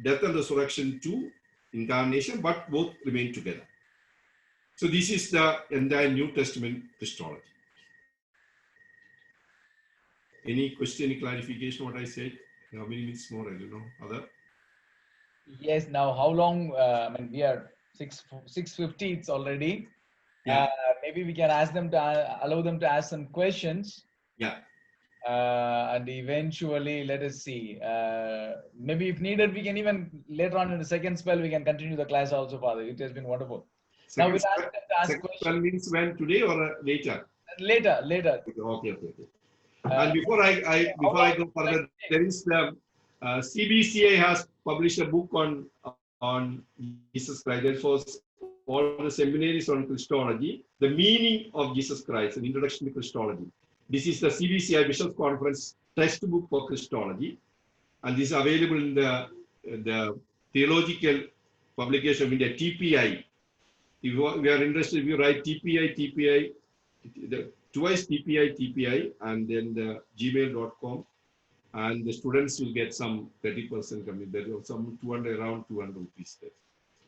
death and resurrection to incarnation, but both remain together. So this is the entire New Testament Christology. Any question, any clarification what I said? How many minutes more? I don't know. Other? Yes. Now, how long? I mean, we are 6:50. It's already. Yeah. Maybe we can ask them to allow them to ask some questions. Yeah. And eventually, let us see. Maybe if needed, we can even later on in the second spell we can continue the class also, Father. It has been wonderful. Now we'll ask them to ask questions. Means when today or later? Later. Okay. And before I go further, there is the CBCI has published a book on Jesus Christ. Therefore, all the seminaries on Christology, the meaning of Jesus Christ, an introduction to Christology. This is the CBCI Bishops Conference textbook for Christology, and this is available in the Theological Publication of India, TPI. If you are interested, if you write TPI, twice TPI, and then the gmail.com, and the students will get some 30% coming. There is some around 200 rupees there.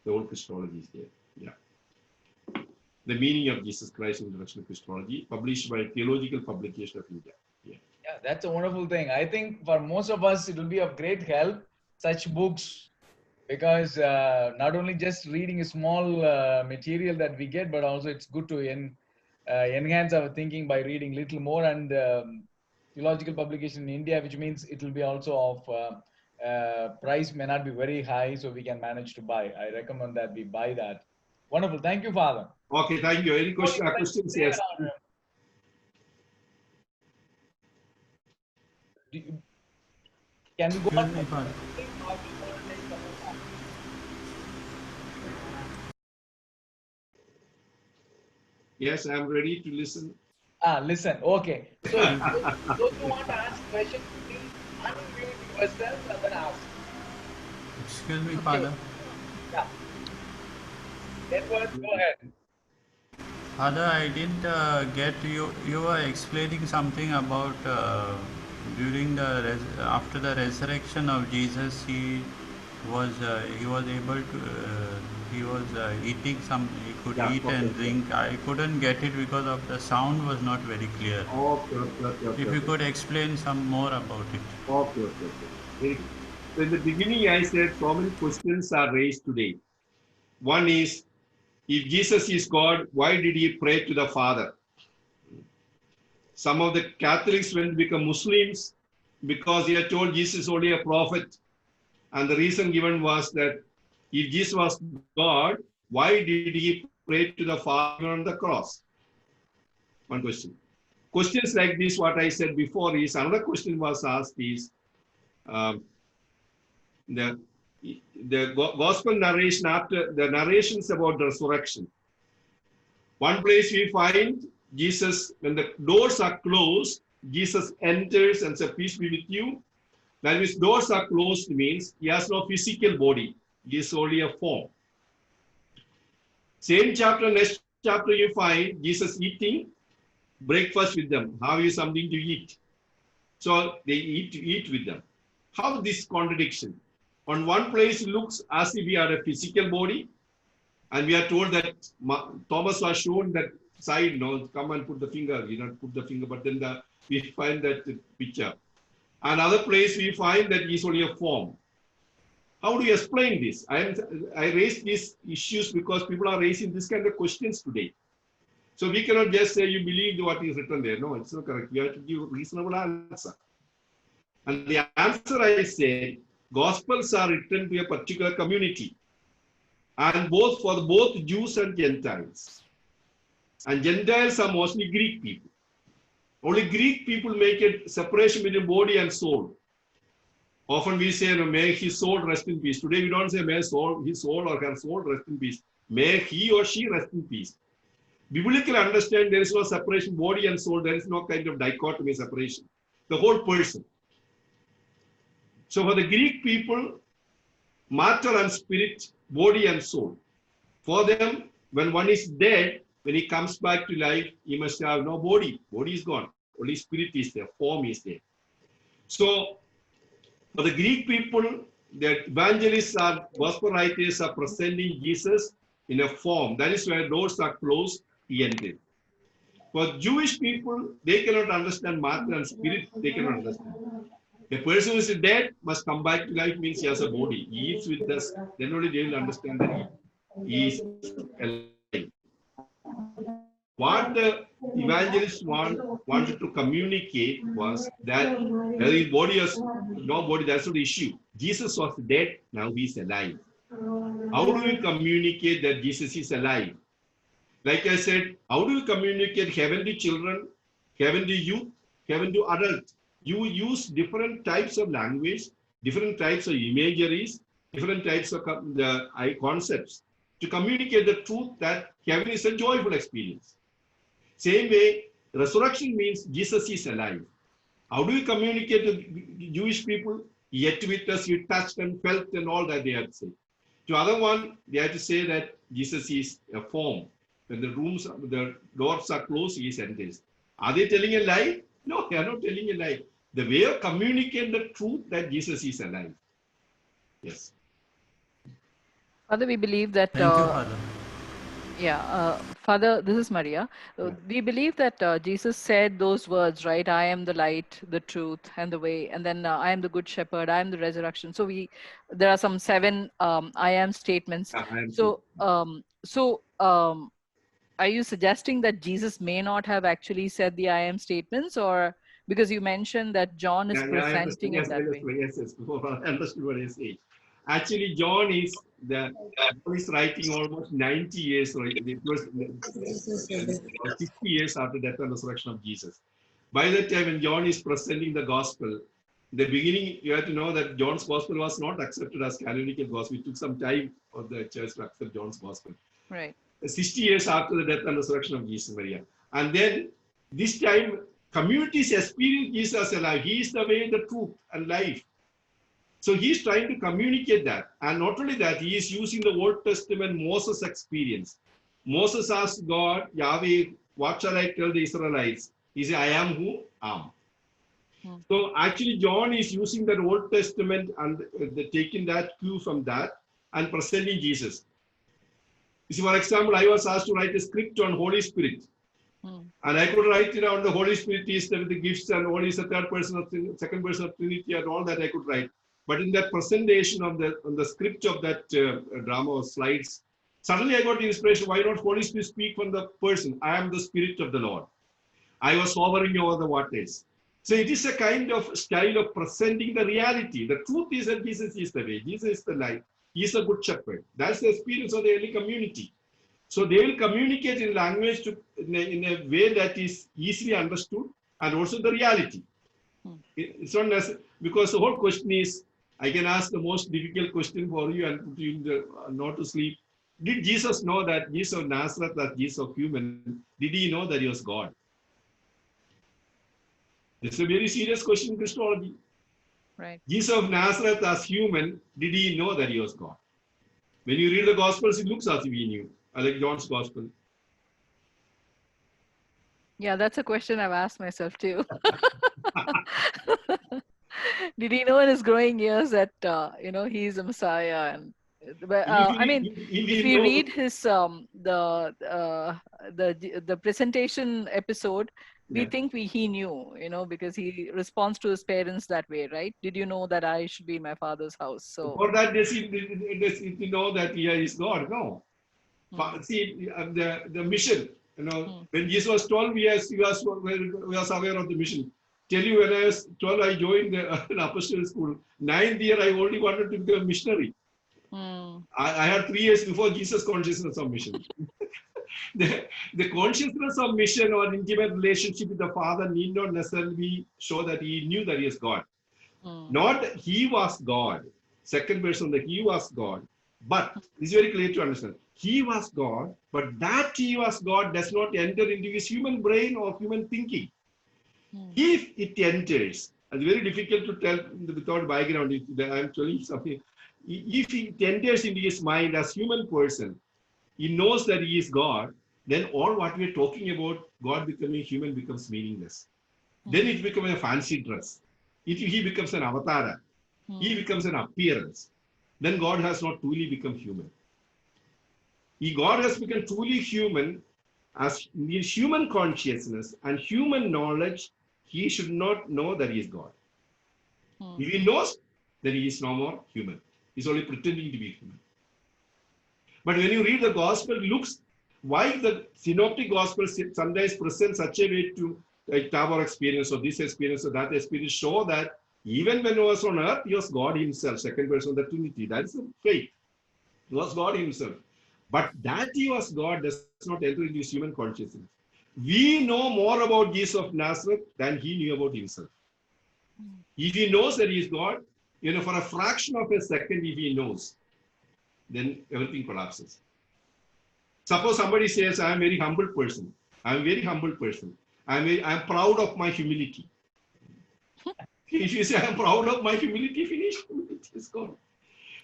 The whole Christology is there. Yeah. The meaning of Jesus Christ, Introduction to Christology, published by Theological Publication of India. Yeah. Yeah, That's a wonderful thing. I think for most of us, it will be of great help, such books, because not only just reading a small material that we get, but also it's good to enhance our thinking by reading little more. And theological publication in India, which means it will be also of price may not be very high, so we can manage to buy. I recommend that we buy that. Wonderful. Thank you, Father. Okay, thank you. Any questions? Yes. Can we go on? Yes, I'm ready to listen. Listen. Okay. So those who want to ask questions, please unmute yourself and then ask. Excuse me, Father. Yeah. Edward, go ahead. Father, I didn't get you. You were explaining something about during the after the resurrection of Jesus, he was able to he was eating some. He could eat and drink. I couldn't get it because of the sound was not very clear. Okay. If you could explain some more about it. Okay. So in the beginning, I said so many questions are raised today. One is, if Jesus is God, why did he pray to the Father? Some of the Catholics went to become Muslims because he had told Jesus is only a prophet. And the reason given was that if Jesus was God, why did he pray to the Father on the cross? One question. Questions like this, what I said before is, another question was asked is, the gospel narration after the narrations about the resurrection. One place we find Jesus, when the doors are closed, Jesus enters and says, peace be with you. That means doors are closed means he has no physical body. He is only a form. Same chapter, next chapter you find Jesus eating breakfast with them, having something to eat. So they eat with them. How this contradiction? On one place it looks as if we are a physical body, and we are told that Thomas was shown that side, no, come and put the finger, put the finger, but then we find that picture. Another place we find that he's only a form. How do you explain this? I raise these issues because people are raising this kind of questions today. So we cannot just say you believe what is written there. No, it's not correct. You have to give a reasonable answer. And the answer I say, Gospels are written to a particular community, and for both Jews and Gentiles. And Gentiles are mostly Greek people. Only Greek people make a separation between body and soul. Often we say, may his soul rest in peace. Today we don't say, may his soul or her soul rest in peace. May he or she rest in peace. Biblically understand there is no separation, body and soul. There is no kind of dichotomy separation. The whole person. So for the Greek people, matter and spirit, body and soul. For them, when one is dead, when he comes back to life, he must have no body. Body is gone. Only spirit is there, form is there. So for the Greek people, the evangelists or gospel writers are presenting Jesus in a form. That is where doors are closed, he entered. For Jewish people, they cannot understand matter and spirit, they cannot understand. The person who is dead must come back to life, means he has a body. He eats with us, then only they will understand that he is alive. What the evangelists wanted to communicate was that whether his body has no body, that's not the issue. Jesus was dead, now he is alive. How do we communicate that Jesus is alive? Like I said, how do you communicate heaven to children, heaven to youth, heaven to adults? You use different types of language, different types of imageries, different types of concepts to communicate the truth that heaven is a joyful experience. Same way, resurrection means Jesus is alive. How do you communicate to Jewish people? Yet with us, you touched and felt and all that they had to say. To other one, they had to say that Jesus is a form. When the doors are closed, he is enters. Are they telling a lie? No, they are not telling a lie. The way of communicating the truth that Jesus is alive. Yes. Father, we believe that. Thank you, Father. Yeah, Father, this is Maria. We believe that Jesus said those words, right? I am the light, the truth, and the way. And then I am the good shepherd. I am the resurrection. So there are some 7 I am statements. Yeah, I am So are you suggesting that Jesus may not have actually said the I am statements, or because you mentioned that John is I presenting it that way? Yes. I understood what you're saying. Actually, John is writing almost 90 years, or it was 60 years after death and resurrection of Jesus. By that time, when John is presenting the gospel, the beginning, you have to know that John's gospel was not accepted as canonical gospel. It took some time for the church to accept John's gospel. Right. 60 years after the death and resurrection of Jesus, Maria. And then this time, communities experience Jesus alive. He is the way, the truth, and life. So he's trying to communicate that. And not only that, he is using the Old Testament Moses experience. Moses asked God, Yahweh, what shall I tell the Israelites? He said, I am who I am. So actually, John is using that Old Testament and taking that cue from that and presenting Jesus. You see, for example, I was asked to write a script on Holy Spirit. And I could write it on the Holy Spirit is the gifts and all is the third person of the second person of Trinity and all that I could write. But in that presentation of the script of that drama or slides, suddenly I got the inspiration, why not Holy Spirit speak from the person? I am the Spirit of the Lord. I was hovering over the waters. So it is a kind of style of presenting the reality. The truth is that Jesus is the way, Jesus is the light, he is a good shepherd. That's the experience of the early community. So they will communicate in language in a way that is easily understood and also the reality. It's not necessary, because the whole question is, I can ask the most difficult question for you and put you not to sleep. Did Jesus know that Jesus of Nazareth, that Jesus of human, did he know that he was God? It's a very serious question in Christology. Right. Jesus of Nazareth as human, did he know that he was God? When you read the Gospels, it looks as if he knew, like John's Gospel. Yeah, that's a question I've asked myself too. Did he know in his growing years that he's a Messiah? And I mean, if we read his the presentation episode, we think he knew, because he responds to his parents that way, right? Did you know that I should be in my father's house? So for that, does he know that he is God? No. See, the mission, when Jesus was 12 years, he was aware of the mission. Tell you, when I was 12, I joined an apostolic school. 9th year, I only wanted to become a missionary. I had 3 years before Jesus' consciousness of mission. The consciousness of mission or intimate relationship with the Father need not necessarily show that he knew that he is God. Not that he was God. Second person, that he was God. But it's very clear to understand. He was God, but that he was God does not enter into his human brain or human thinking. If it enters, it's very difficult to tell without background. I'm telling you something. If it enters into his mind as human person, he knows that he is God, then all what we're talking about, God becoming human, becomes meaningless. Then it becomes a fancy dress. He becomes an avatar. He becomes an appearance. Then God has not truly become human. God has become truly human as his human consciousness and human knowledge. He should not know that he is God. If he knows, then he is no more human. He's only pretending to be human. But when you read the gospel, it looks why the synoptic gospel sometimes present such a way to like Tabor experience or this experience or that experience, show that even when he was on earth, he was God himself, second person of the Trinity. That is the faith. He was God himself. But that he was God does not enter into his human consciousness. We know more about Jesus of Nazareth than he knew about himself. If he knows that he is God, for a fraction of a second, if he knows, then everything collapses. Suppose somebody says, I am a very humble person. I am a very humble person. I am proud of my humility. If you say, I am proud of my humility, finish. Humility is gone.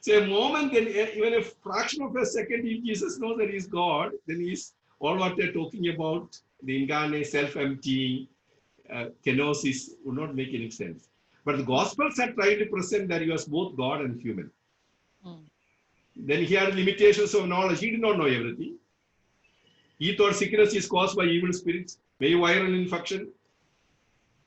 So a moment, then even a fraction of a second, if Jesus knows that he is God, then he's all what they're talking about, the incarnate, self-emptying, kenosis, would not make any sense. But the Gospels are trying to present that he was both God and human. Then he had limitations of knowledge. He did not know everything. He thought sickness is caused by evil spirits, maybe viral infection.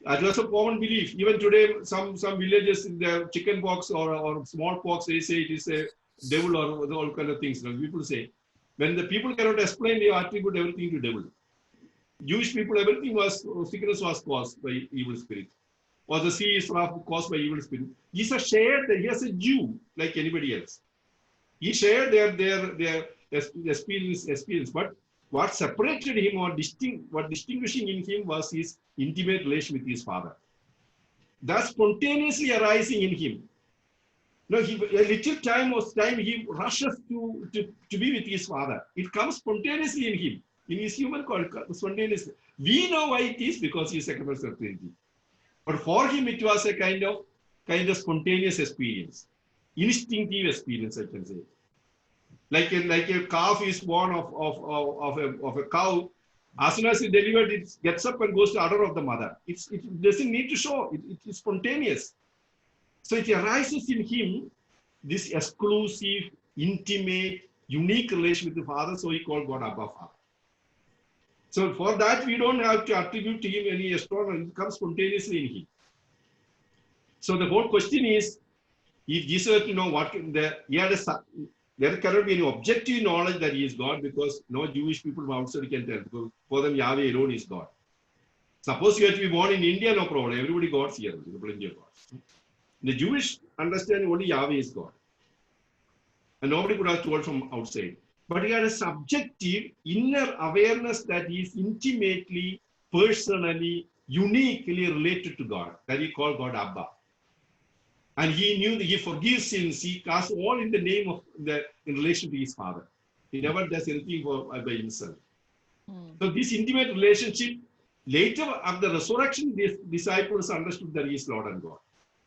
That was a common belief. Even today, some villages in the chicken pox or smallpox, they say it is a devil or all kind of things. People say, when the people cannot explain, they attribute everything to devil. Jewish people, sickness was caused by evil spirit. Or the sea is caused by evil spirit. Jesus shared that he was a Jew like anybody else. He shared their experience. But what separated him or distinguishing in him was his intimate relation with his father. That spontaneously arising in him. No, a little time he rushes to be with his father. It comes spontaneously in him, in his human call, spontaneously. We know why it is, because he is a Second Trinity. But for him, it was a kind of spontaneous experience, instinctive experience, I can say. Like a calf is born of a cow. As soon as it delivered, it gets up and goes to the udder of the mother. It doesn't need to show. It is spontaneous. So it arises in him this exclusive, intimate, unique relation with the Father. So he called God Abba Father. So for that, we don't have to attribute to him any external. It comes spontaneously in him. So the whole question is, if Jesus, there cannot be any objective knowledge that he is God, because no Jewish people from outside can tell. Because for them, Yahweh alone is God. Suppose you have to be born in India, no problem. Everybody God's here. There are plenty of gods. The Jewish understand only Yahweh is God. And nobody could have told from outside. But he had a subjective inner awareness that he is intimately, personally, uniquely related to God, that he called God Abba. And he knew that he forgives sins, he casts all in the name of in relation to his Father. He never does anything by himself. So this intimate relationship, later after the resurrection, these disciples understood that he is Lord and God.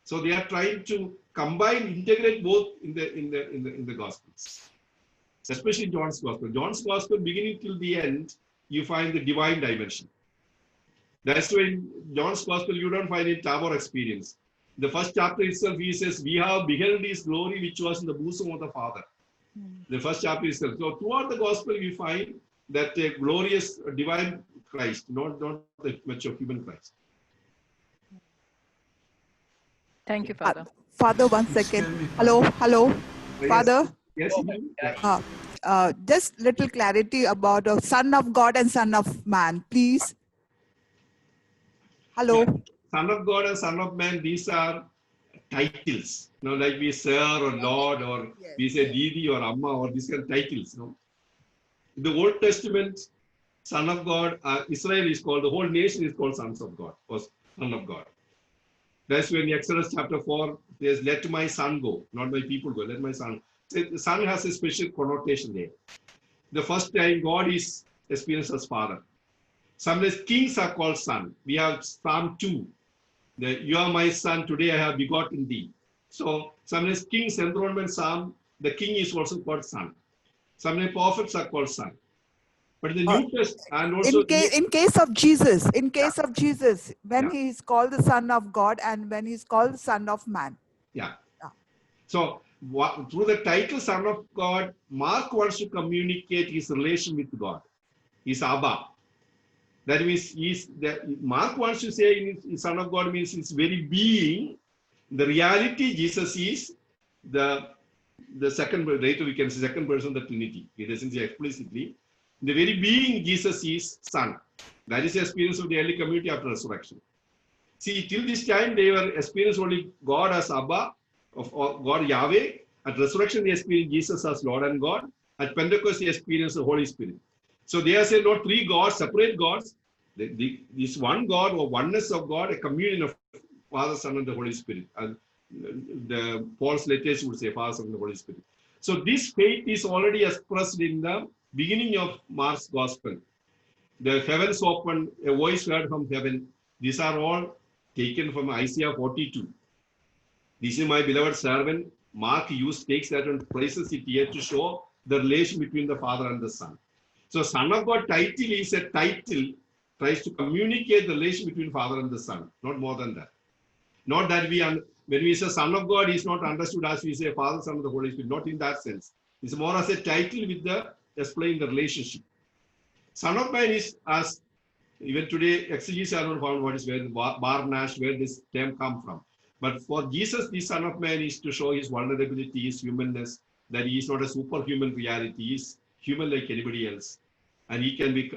So they are trying to combine, integrate both in the Gospels, especially John's Gospel. John's Gospel, beginning till the end, you find the divine dimension. That's why in John's Gospel you don't find a Tabor experience. The first chapter itself, he says, we have beheld his glory which was in the bosom of the Father. The first chapter itself. So throughout the Gospel, we find that a glorious divine Christ, not much of human Christ. Thank you, Father. Father, 1 second. Hello. Yes. Father? Yes. Just little clarity about a Son of God and Son of Man, please. Hello. Yeah. Son of God and Son of Man, these are titles. Like we Sir or Lord, or we say Didi or Amma, or these kind of titles. In the Old Testament, Son of God, Israel is called, the whole nation is called sons of God, or Son of God. That's when in Exodus chapter 4, there's let my son go, not my people go, let my son. So the son has a special connotation there. The first time God is experienced as Father. Sometimes kings are called son. We have Psalm 2. You are my son, today I have begotten thee. So sometimes king's enthronement psalm, the king is also called son. Sometimes prophets are called son. But in the New Testament, and also in case of Jesus, when he is called the Son of God and when he is called the Son of Man. So through the title Son of God, Mark wants to communicate his relation with God. He's Abba. That means Mark wants to say Son of God means his very being. The reality, Jesus is the second, later we can say second person of the Trinity. He doesn't say explicitly. The very being, Jesus is Son. That is the experience of the early community after resurrection. See, till this time, they were experienced only God as Abba, of God Yahweh. At resurrection, they experienced Jesus as Lord and God. At Pentecost, they experienced the Holy Spirit. So they are saying not three gods, separate gods. This one God or oneness of God, a communion of Father, Son, and the Holy Spirit. And the Paul's letters would say Father, Son, and the Holy Spirit. So this faith is already expressed in the beginning of Mark's Gospel. The heavens opened, a voice heard from heaven. These are all taken from Isaiah 42. This is my beloved servant. Mark takes that and places it here to show the relation between the Father and the Son. So Son of God title is a title, tries to communicate the relation between Father and the Son, not more than that. Not that when we say Son of God, is not understood as we say Father, Son, and the Holy Spirit, not in that sense. It's more as a title with the explain the relationship. Son of Man is, as even today, exegetes are not found what is where Barnash, where this term come from. But for Jesus, the Son of Man is to show his vulnerability, his humanness, that he is not a superhuman reality. He is human like anybody else. And he can be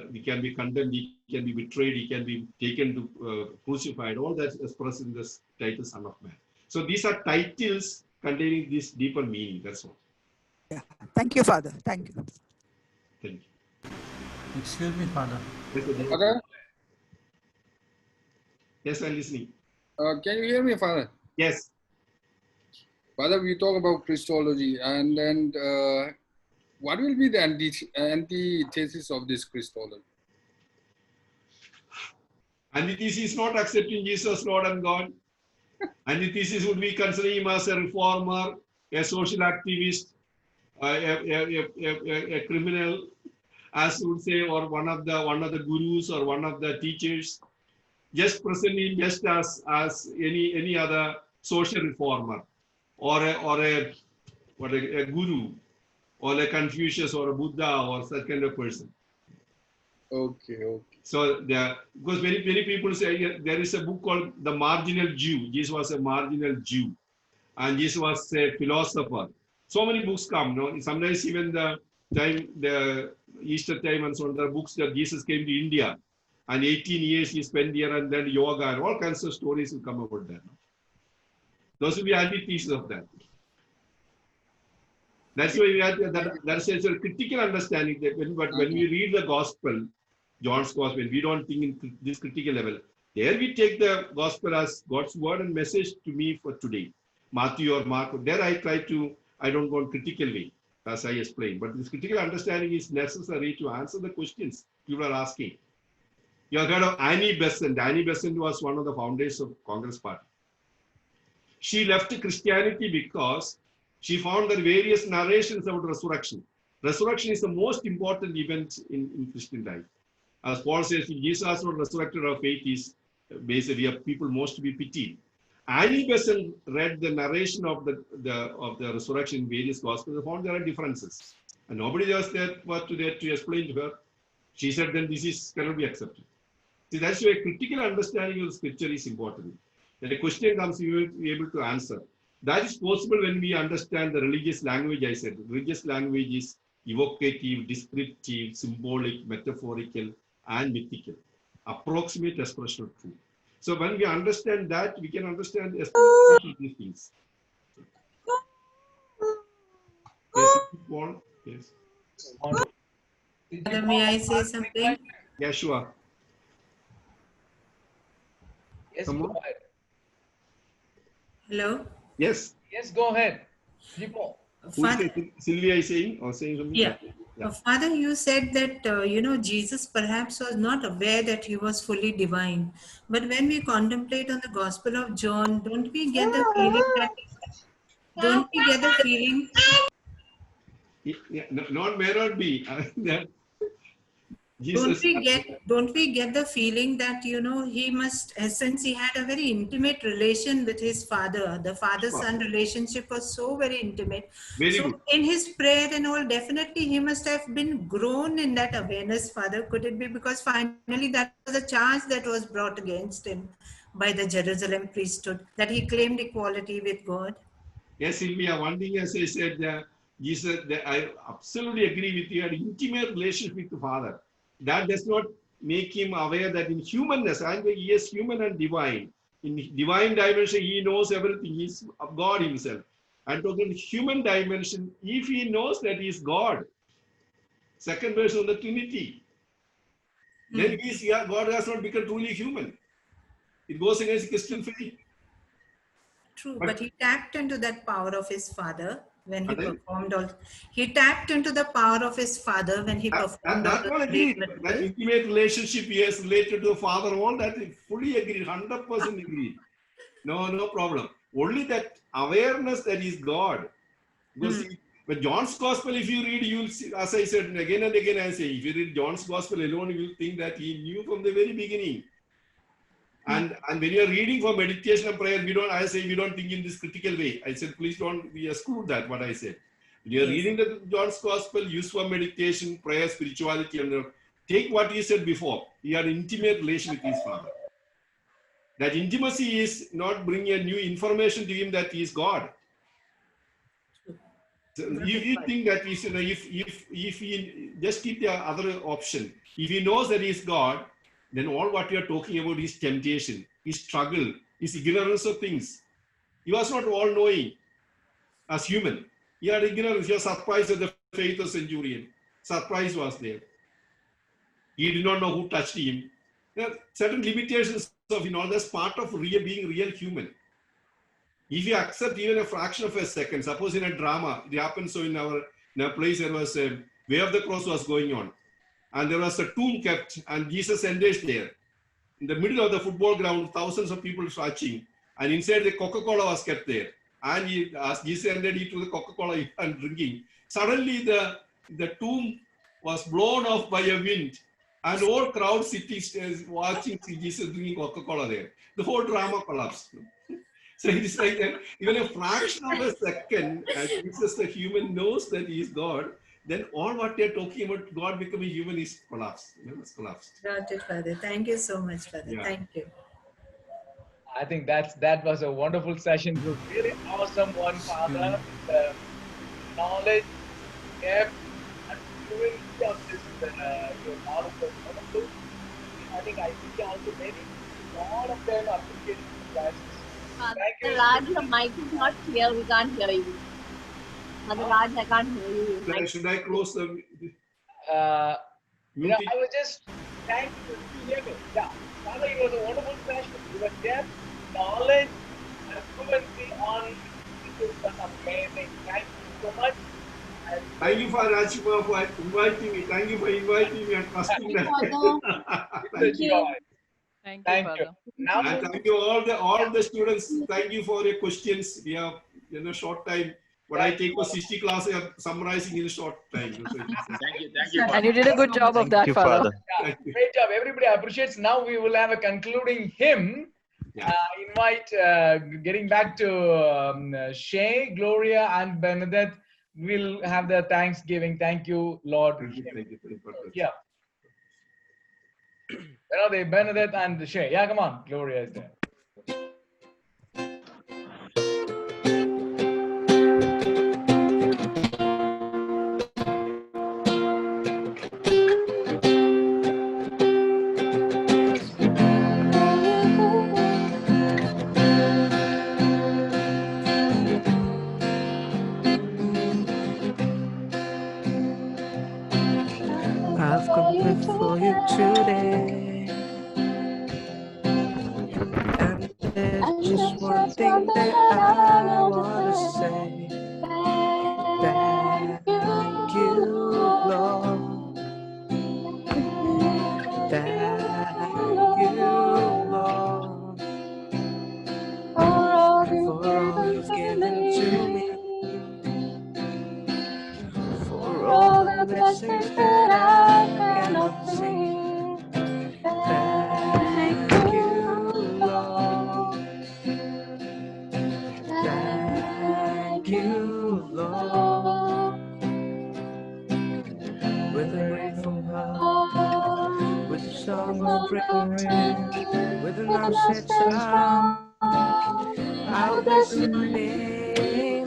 condemned, he can be betrayed, he can be taken to crucified. All that is expressed in this title, Son of Man. So these are titles containing this deeper meaning. That's all. Yeah. Thank you, Father. Thank you. Thank you. Excuse me, Father. Father, Yes, I'm listening. can you hear me, Father? Yes. Father, we talk about Christology, and then what will be the antithesis of this Christology? Antithesis is not accepting Jesus, Lord and God. Antithesis would be considering him as a reformer, a social activist, a criminal, as would say, or one of the gurus or one of the teachers. Just present him just as any other social reformer, or a guru, or a Confucius or a Buddha or such kind of person. Okay. So because many people say there is a book called The Marginal Jew. Jesus was a marginal Jew, and Jesus was a philosopher. So many books come. No, sometimes even the Easter time and so on. There are books that Jesus came to India, and 18 years he spent here, and then yoga and all kinds of stories will come about that. Those will be antitheses of that. That's why we have that's a critical understanding that when we read the gospel, John's gospel, we don't think in this critical level. There we take the gospel as God's word and message to me for today. Matthew or Mark, there I don't go in critical way, as I explained. But this critical understanding is necessary to answer the questions people are asking. You have heard of Annie Besant. Annie Besant was one of the founders of Congress Party. She left Christianity because she found there various narrations about resurrection. Resurrection is the most important event in Christian life. As Paul says, if Jesus has not resurrected, our faith is basically people most to be pitied. Annie Besant read the narration of the resurrection in various gospels and found there are differences. And nobody was there to explain to her. She said, then this cannot be accepted. See, that's why critical understanding of the scripture is important. When a question comes, you will be able to answer. That is possible when we understand the religious language, I said. Religious language is evocative, descriptive, symbolic, metaphorical, and mythical. Approximate expression of truth. So when we understand that, we can understand the expression of these things. Yes, Paul? Yes. May I say something? Yeah, sure. Yes, go ahead. Hello? Yes. Yes, go ahead. Father, Sylvia is saying something? yeah. Father, you said that, Jesus perhaps was not aware that he was fully divine. But when we contemplate on the Gospel of John, don't we get the feeling Yeah, no, may not be. Jesus. Don't we get the feeling that, he must, since he had a very intimate relation with his father, the father-son relationship was so very intimate. Very good. In his prayer and all, definitely he must have been grown in that awareness, Father. Could it be because finally that was a charge that was brought against him by the Jerusalem priesthood, that he claimed equality with God? Yes, Sylvia, one thing as I said, Jesus, I absolutely agree with you, an intimate relationship with the Father. That does not make him aware that in humanness, and he is human and divine. In divine dimension, he knows everything. He is God himself. And to the human dimension, if he knows that he is God, second person of the Trinity, then God has not become truly human. It goes against Christian faith. True, but he tapped into that power of his father when he performed all. He tapped into the power of his father when he performed all. That one agreed. That intimate relationship he has related to the father, all that fully agreed, 100% agreed. No problem. Only that awareness that is God. Because but John's Gospel, if you read, you will see, as I said again and again, I say, if you read John's Gospel alone, you will think that he knew from the very beginning. And when you are reading for meditation and prayer, we don't think in this critical way. I said, please don't exclude that, what I said. When you are reading the John's Gospel, used for meditation, prayer, spirituality, and take what he said before. He had an intimate relation with his father. That intimacy is not bringing a new information to him that he is God. So you think that he's, if he just keep the other option, if he knows that he is God, then all what you are talking about is temptation, his struggle, his ignorance of things. He was not all-knowing as human. He had ignorance. He was surprised at the faith of centurion. Surprise was there. He did not know who touched him. There are certain limitations of, that's part of being real human. If you accept even a fraction of a second, suppose in a drama, it happens so in a place there was a way of the cross was going on. And there was a tomb kept and Jesus enters there. In the middle of the football ground, thousands of people watching. And inside the Coca-Cola was kept there. And as Jesus entered into the Coca-Cola and drinking, suddenly the tomb was blown off by a wind. And all crowd sitting watching Jesus drinking Coca-Cola there. The whole drama collapsed. So it is like that, even a fraction of a second, as Jesus the human knows that he is God, then all what they are talking about God becoming human is collapsed. It's collapsed. Got it, Father. Thank you so much, Father. Yeah. Thank you. I think that was a wonderful session. It was really awesome one, Father. The knowledge, depth, and fluency of this, your knowledge was wonderful. I think also many, all of them appreciate the classes. Thank you. Raj, your mic is not clear. We can't hear you. Mother Raj, I can't hear you. Should I close the... I was just thank you. Yeah. Father, it was a wonderful session. Your depth, knowledge, and fluency on this was amazing. Thank you so much. Thank you for Rajkumar for inviting me. Thank you for inviting me and trusting that. Thank you. Thank you, Thank you. Father. Now, And thank you all the students. Thank you for your questions. We have short time. What I take for 60 classes, I am summarizing in a short time. Thank you. And you did a good job of that, Father. yeah, great job. Everybody appreciates. Now we will have a concluding hymn. Yeah. Invite, getting back to Shay, Gloria, and Bernadette. We'll have the Thanksgiving. Thank you, Lord. Thank you. Yeah. Where are they? Bernadette and Shay. Yeah, come on. Gloria is there. I've come before you today, and there's just one thing that I want to say. Thank you, Lord. Thank you, Lord, for all you've given to me, for all the blessings that I cannot sing. Thank you, Lord. Thank you, Lord. With a grateful heart, with a song of praise, with an outstretched arm, I'll bless your name.